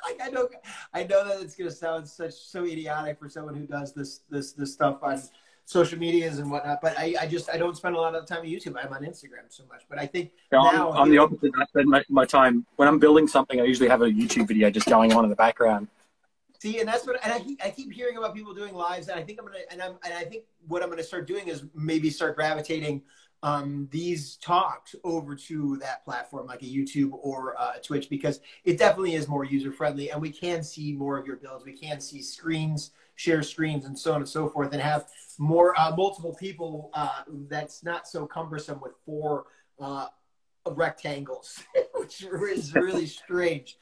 Like, I know that it's going to sound so idiotic for someone who does this stuff on social medias and whatnot, but I don't spend a lot of time on YouTube. I'm on Instagram so much. But I think now I'm the opposite. I spend my time when I'm building something. I usually have a YouTube video just going on in the background. See, and that's what, and I keep hearing about people doing lives, and I think I think what I'm gonna start doing is maybe start gravitating these talks over to that platform, like a YouTube or a Twitch, because it definitely is more user friendly, and we can see more of your builds. We can see screens, share screens, and so on and so forth, and have more multiple people. That's not so cumbersome with 4 rectangles, which is really strange.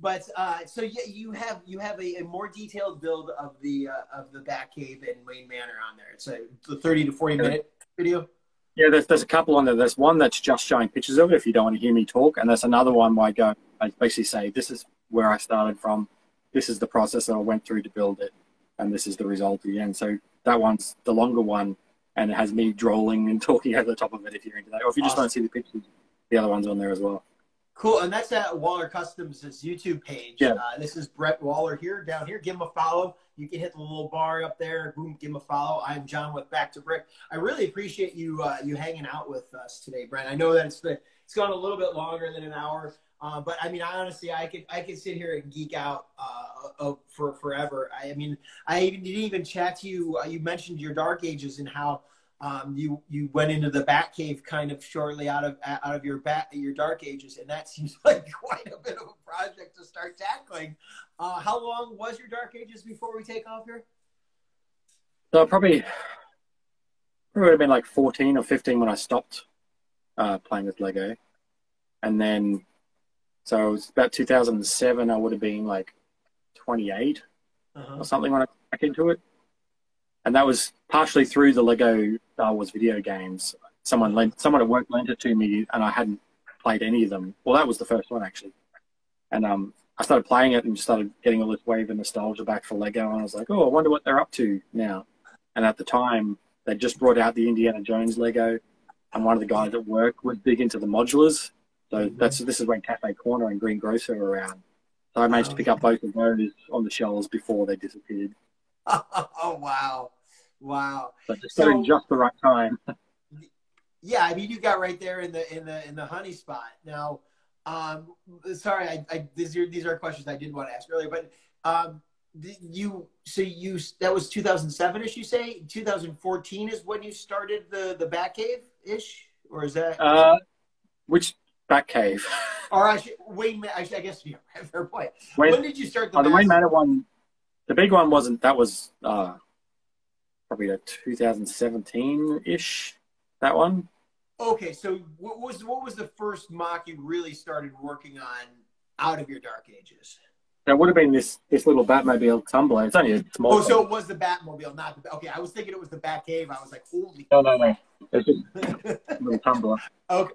But so yeah, you have a more detailed build of the Batcave and Wayne Manor on there. It's a 30 to 40 minute video. Yeah, there's a couple on there. There's one that's just showing pictures of it if you don't want to hear me talk, and there's another one where I basically say, this is where I started from, this is the process that I went through to build it, and this is the result at the end. So that one's the longer one, and it has me drolling and talking over the top of it if you're into that. Or if you just want to see the pictures, the other one's on there as well. Cool, and that's at Waller Customs' YouTube page. Yeah. This is Brett Waller down here. Give him a follow. You can hit the little bar up there. Boom, give him a follow. I'm John with Back to Brick. I really appreciate you you hanging out with us today, Brent. I know that it's gone a little bit longer than an hour, but I mean, honestly, I could sit here and geek out for forever. I mean, I didn't even chat to you. You mentioned your Dark Ages and how you went into the Batcave kind of shortly out of your Dark Ages, and that seems like quite a bit of a project to start tackling. How long was your Dark Ages before we take off here? So probably would have been like 14 or 15 when I stopped playing with Lego, and then so it was about 2007. I would have been like 28 or something when I got back into it. And that was partially through the Lego Star Wars video games. Someone at work lent it to me, and I hadn't played any of them. Well, that was the first one, actually. And I started playing it and just started getting all this wave of nostalgia back for Lego. And I was like, oh, I wonder what they're up to now. And at the time, they just brought out the Indiana Jones Lego. And one of the guys at work was big into the modulars. So this is when Cafe Corner and Green Grocer were around. So I managed to pick up both of those on the shelves before they disappeared. Oh, wow. But in just the right time. Yeah, I mean, you got right there in the honey spot. Now, sorry, these are questions I did want to ask earlier, but that was 2007-ish, you say? 2014 is when you started the Batcave-ish? Or is that which Batcave? Or I guess you're right, fair point. When did you start the Wayne Manor one? The big one wasn't. That was probably a 2017-ish. That one. Okay, so what was the first mock you really started working on out of your Dark Ages? That would have been this little Batmobile tumbler. It's only a small. Oh, so it was the Batmobile, not the. Okay, I was thinking it was the Batcave. I was like, holy. No. It's just a little tumbler. Okay.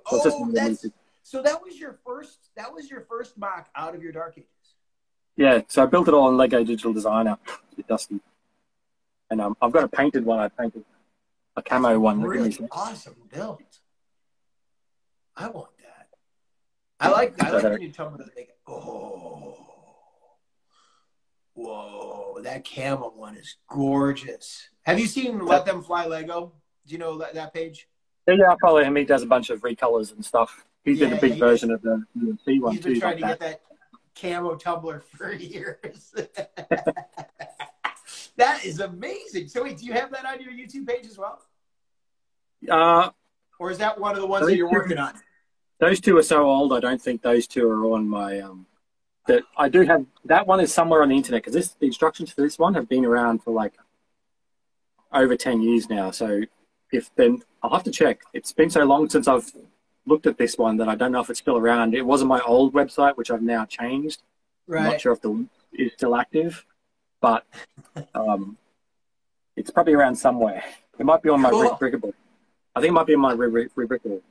So that was your first mock out of your Dark Ages. Yeah, so I built it all in Lego Digital Designer with Dusty. And I've got a painted one I painted a camo one. Really awesome build. I want that. I like the new tumbler that they get. Oh. Whoa, that camo one is gorgeous. Have you seen Let Them Fly Lego? Do you know that page? Yeah, I follow him. He does a bunch of recolors and stuff. He did a big version of the UFC one. He's been trying to get that camo tumbler for years. That is amazing. So wait, do you have that on your YouTube page as well? Or is that one of the ones that you're working on? Those two are so old, I don't think those two are on my... That I do have... That one is somewhere on the internet, because the instructions for this one have been around for like over 10 years now. So I'll have to check. It's been so long since I've looked at this one that I don't know if it's still around. It wasn't my old website, which I've now changed. Right. I'm not sure if the link is still active, but it's probably around somewhere. It might be on my Rebrickable. I think it might be on my Rebrickable.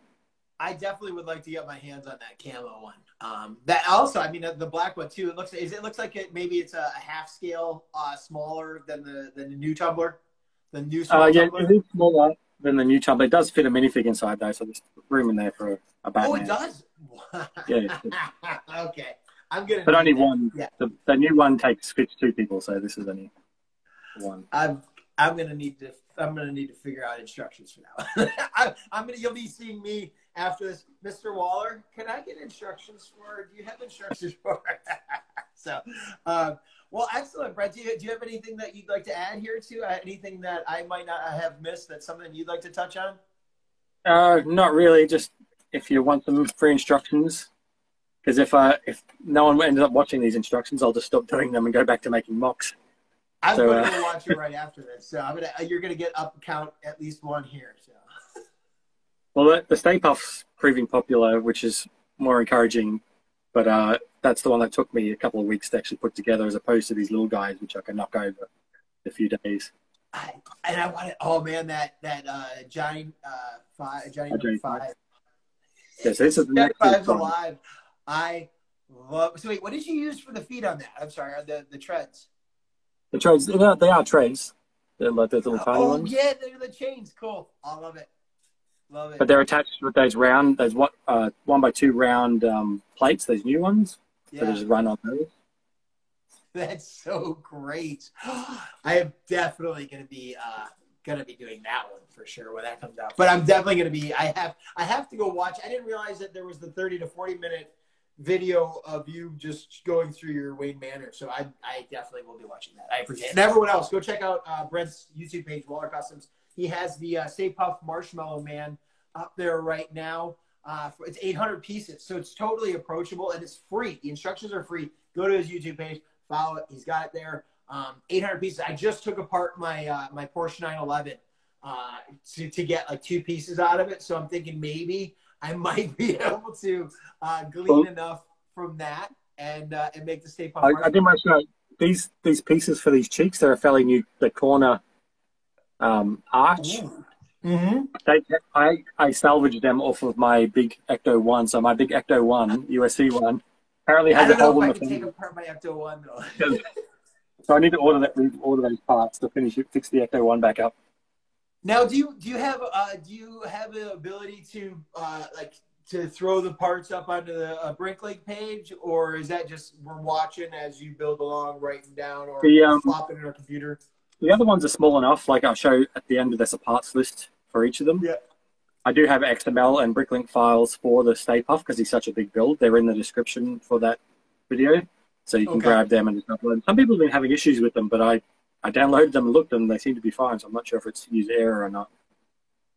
I definitely would like to get my hands on that camo one. That also, I mean, the black one too. It looks like maybe it's a half scale smaller than the new tumbler. The new tumbler. Yeah, it is smaller than the new tumbler. It does fit a minifig inside though, so there's room in there for a Batman. Oh, it does. Yeah. Okay, I'm gonna. But only one. Yeah. The new one fits two people, so this is only one. I'm gonna need to figure out instructions for that one. You'll be seeing me after this, Mr. Waller. Can I get instructions for? Do you have instructions for? So, well, excellent, Brent. Do you have anything that you'd like to add here to? Anything that I might not have missed? That's something you'd like to touch on? Not really. Just if you want some free instructions, because if no one ends up watching these instructions, I'll just stop doing them and go back to making MOCs. I'm going to watch it right after this. So you're going to get up count at least one here. So. Well, the Stay Puff's proving popular, which is more encouraging, but that's the one that took me a couple of weeks to actually put together, as opposed to these little guys, which I can knock over in a few days. I wanted, oh man, that Johnny 5. Yes, this is the next Johnny5 Alive. I love. So wait, what did you use for the feet on that? I'm sorry, the treads. The treads, they are treads. They're like those little tiny ones. Oh yeah, they're the chains. Cool. I love it. Love it. But they're attached with those 1x2 round plates. Those new ones. Yeah. So they just run on those. That's so great. I am definitely going to be doing that one for sure when that comes out. But I'm definitely going to be. I have to go watch. I didn't realize that there was the 30 to 40 minute video of you just going through your Wayne Manor. So I definitely will be watching that. I appreciate it. And everyone else, go check out Brent's YouTube page, Waller Customs. He has the Stay Puft Marshmallow Man up there right now. It's 800 pieces, so it's totally approachable and it's free. The instructions are free. Go to his YouTube page, follow it. He's got it there. 800 pieces. I just took apart my my Porsche 911 to get like 2 pieces out of it. So I'm thinking maybe I might be able to glean enough from that and make the Stay Puft. I did mention these pieces for these cheeks. They're a fairly new. The corner arch. Mm-hmm. I salvaged them off of my big Ecto 1. So my big Ecto 1 USC one apparently has a hole in the thing. I can take apart my Ecto 1 though. So I need to order those parts to fix the Ecto 1 back up. Now, do you have the ability to to throw the parts up onto the Brinklink page, or is that just we're watching as you build along, writing down, or flopping in our computer? The other ones are small enough. Like I'll show at the end of this a parts list for each of them. Yeah. I do have XML and Bricklink files for the Stay Puft because he's such a big build. They're in the description for that video, so you can grab them and just upload. Some people have been having issues with them, but I downloaded them and looked and they seem to be fine. So I'm not sure if it's user error or not.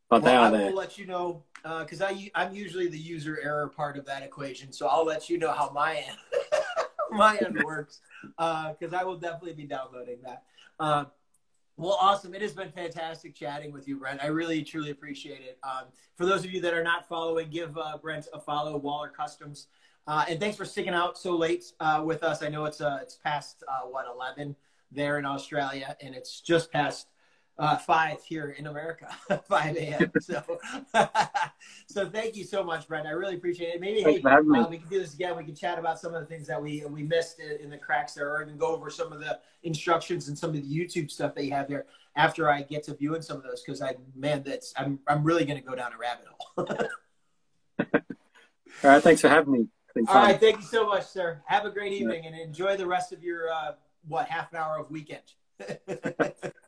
But they are there. I will let you know because I'm usually the user error part of that equation. So I'll let you know how my end works because I will definitely be downloading that. Well, awesome. It has been fantastic chatting with you, Brent. I really, truly appreciate it. For those of you that are not following, give Brent a follow, Waller Customs. And thanks for sticking out so late with us. I know it's past, 11 there in Australia, and it's just past 5 here in America, 5 a.m. So, so thank you so much, Brent. I really appreciate it. Maybe Thanks for having me. we can do this again. We can chat about some of the things that we missed in the cracks there, or even go over some of the instructions and some of the YouTube stuff that you have there after I get to viewing some of those. Because I'm really going to go down a rabbit hole. All right, thanks for having me. All right, thank you so much, sir. Have a great evening and enjoy the rest of your half an hour of weekend.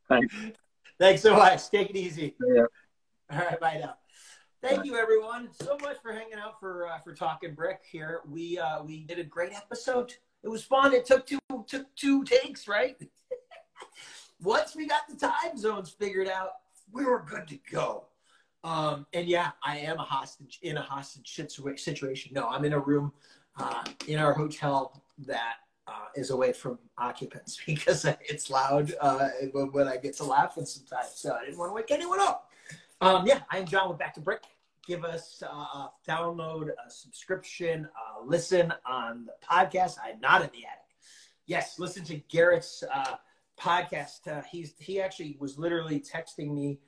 Thanks. Thanks so much. Take it easy. Yeah. All right, bye now. Thank you, everyone, so much for hanging out for Talking Brick here. We did a great episode. It was fun. It took two takes, right? Once we got the time zones figured out, we were good to go. And yeah, I am in a hostage situation. No, I'm in a room in our hotel that is away from occupants because it's loud when I get to laughing sometimes. So I didn't want to wake anyone up. Yeah, I am John with Back to Brick. Give us a download, a subscription, listen on the podcast. I'm not in the attic. Yes, listen to Garrett's podcast. He actually was literally texting me.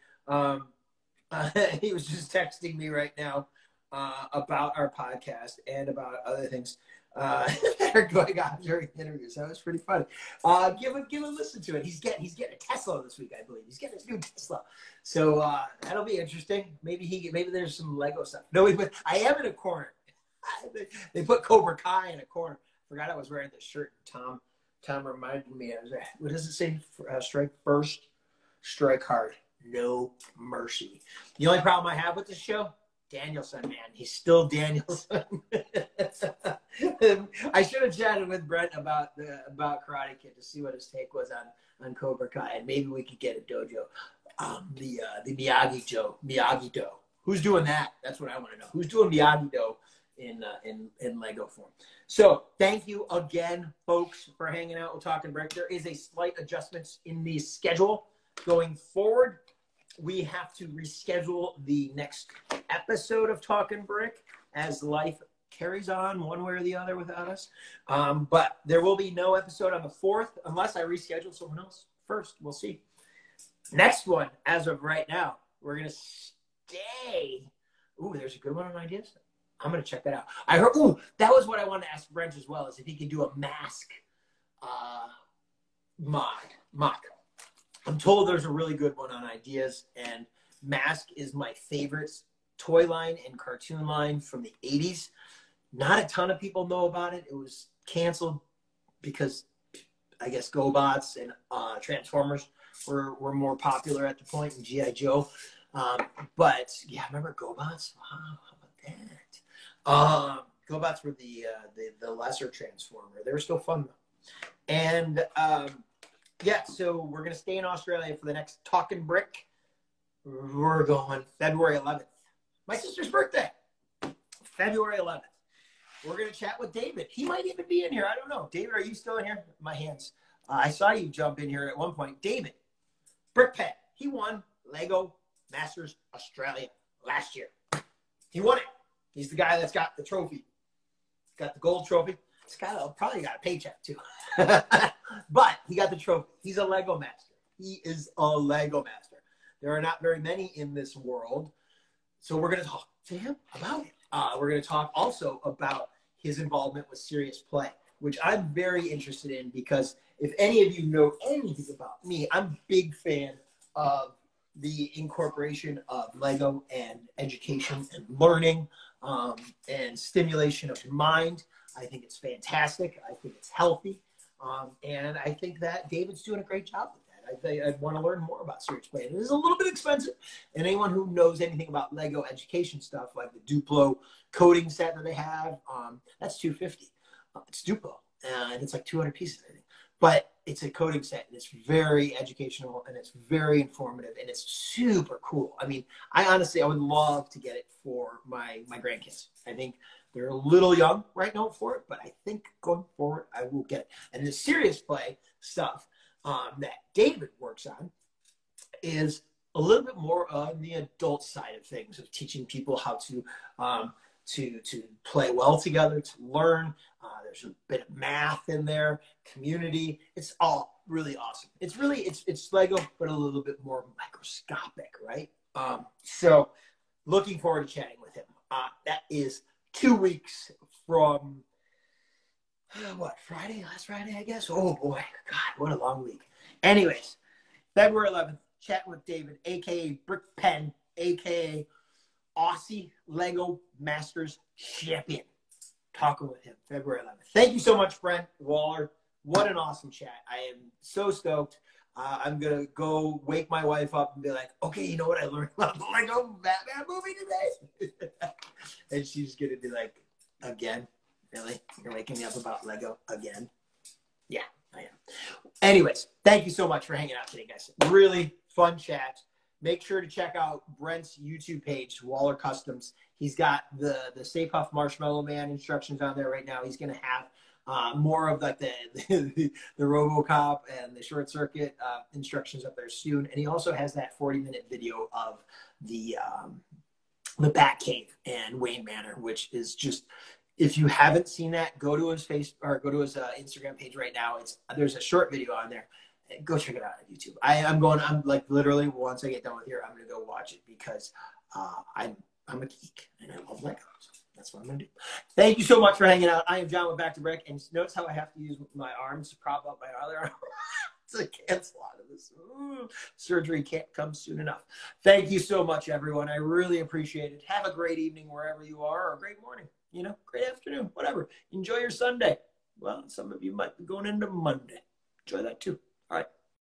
He was just texting me right now about our podcast and about other things that are going on during the interviews. That was pretty funny. Give a listen to it. He's getting a Tesla this week, I believe. He's getting his new Tesla, so that'll be interesting. Maybe there's some Lego stuff. No, I am in a corner. They put Cobra Kai in a corner. Forgot I was wearing this shirt. Tom reminded me. What does it say? Strike first, strike hard. No mercy. The only problem I have with this show, Danielson, man. He's still Danielson. I should have chatted with Brent about Karate Kid to see what his take was on Cobra Kai, and maybe we could get a dojo. The Miyagi-Do. Who's doing that? That's what I want to know. Who's doing Miyagi-Do in Lego form? So thank you again, folks, for hanging out with Talking Brick. There is a slight adjustment in the schedule going forward. We have to reschedule the next episode of Talking Brick as life carries on one way or the other without us. But there will be no episode on the 4th unless I reschedule someone else first. We'll see. Next one, as of right now, we're going to stay. Ooh, there's a good one on ideas. I'm going to check that out. I heard, that was what I wanted to ask Brent as well, is if he could do a mask mock. I'm told there's a really good one on ideas, and Mask is my favorite toy line and cartoon line from the 80s. Not a ton of people know about it. It was canceled because I guess GoBots and Transformers were more popular at the point, and G.I. Joe. But yeah, remember GoBots? Wow, how about that? GoBots were the lesser Transformer. They were still fun though. And yeah, so we're going to stay in Australia for the next Talking Brick. We're going February 11th. My sister's birthday. February 11th. We're going to chat with David. He might even be in here. I don't know. David, are you still in here? My hands. I saw you jump in here at one point. David, Brick Pet. He won Lego Masters Australia last year. He won it. He's the guy that's got the trophy. Got the gold trophy. This guy probably got a paycheck too. But he got the trophy. He's a Lego master. He is a Lego master. There are not very many in this world. So we're going to talk to him about it. We're going to talk also about his involvement with Serious Play, which I'm very interested in because if any of you know anything about me, I'm a big fan of the incorporation of Lego and education and learning and stimulation of mind. I think it's fantastic. I think it's healthy. And I think that David's doing a great job with that. I'd want to learn more about Serious Play. It is a little bit expensive. And anyone who knows anything about Lego education stuff, like the Duplo Coding Set that they have, that's $250. It's Duplo. And it's like 200 pieces, I think. But it's a coding set, and it's very educational, and it's very informative, and it's super cool. I mean, I would love to get it for my grandkids. I think they're a little young right now for it, but I think going forward, I will get it. And the Serious Play stuff that David works on is a little bit more on the adult side of things, of teaching people how to play well together, to learn. There's a bit of math in there, community. It's all really awesome. It's really, it's Lego, but a little bit more microscopic, right? So looking forward to chatting with him. That is 2 weeks from, what, Friday? Last Friday, I guess? Oh, boy. God, what a long week. Anyways, February 11th, chatting with David, a.k.a. Brick Pen, a.k.a. Aussie Lego Masters Champion. Talking with him, February 11th. Thank you so much, Brent Waller. What an awesome chat. I am so stoked. I'm going to go wake my wife up and be like, okay, you know what I learned about the Lego Batman movie today? And she's going to be like, again? Really? You're waking me up about Lego again? Yeah, I am. Anyways, thank you so much for hanging out today, guys. Really fun chat. Make sure to check out Brent's YouTube page, Waller Customs. He's got the Stay Puft Marshmallow Man instructions on there right now. He's going to have more of like the RoboCop and the Short Circuit instructions up there soon. And he also has that 40-minute video of the Batcave and Wayne Manor, which is just, if you haven't seen that, go to his Instagram page right now. There's a short video on there. Go check it out on YouTube. I'm like literally once I get done with here, I'm gonna go watch it because I'm a geek and I love Legos. That's what I'm gonna do. Thank you so much for hanging out. I am John with Back to Brick, and notice how I have to use my arms to prop up my other arm to cancel out of this. Ooh, surgery can't come soon enough. Thank you so much, everyone. I really appreciate it. Have a great evening wherever you are, or a great morning. Great afternoon, whatever. Enjoy your Sunday. Well, some of you might be going into Monday. Enjoy that too. All right.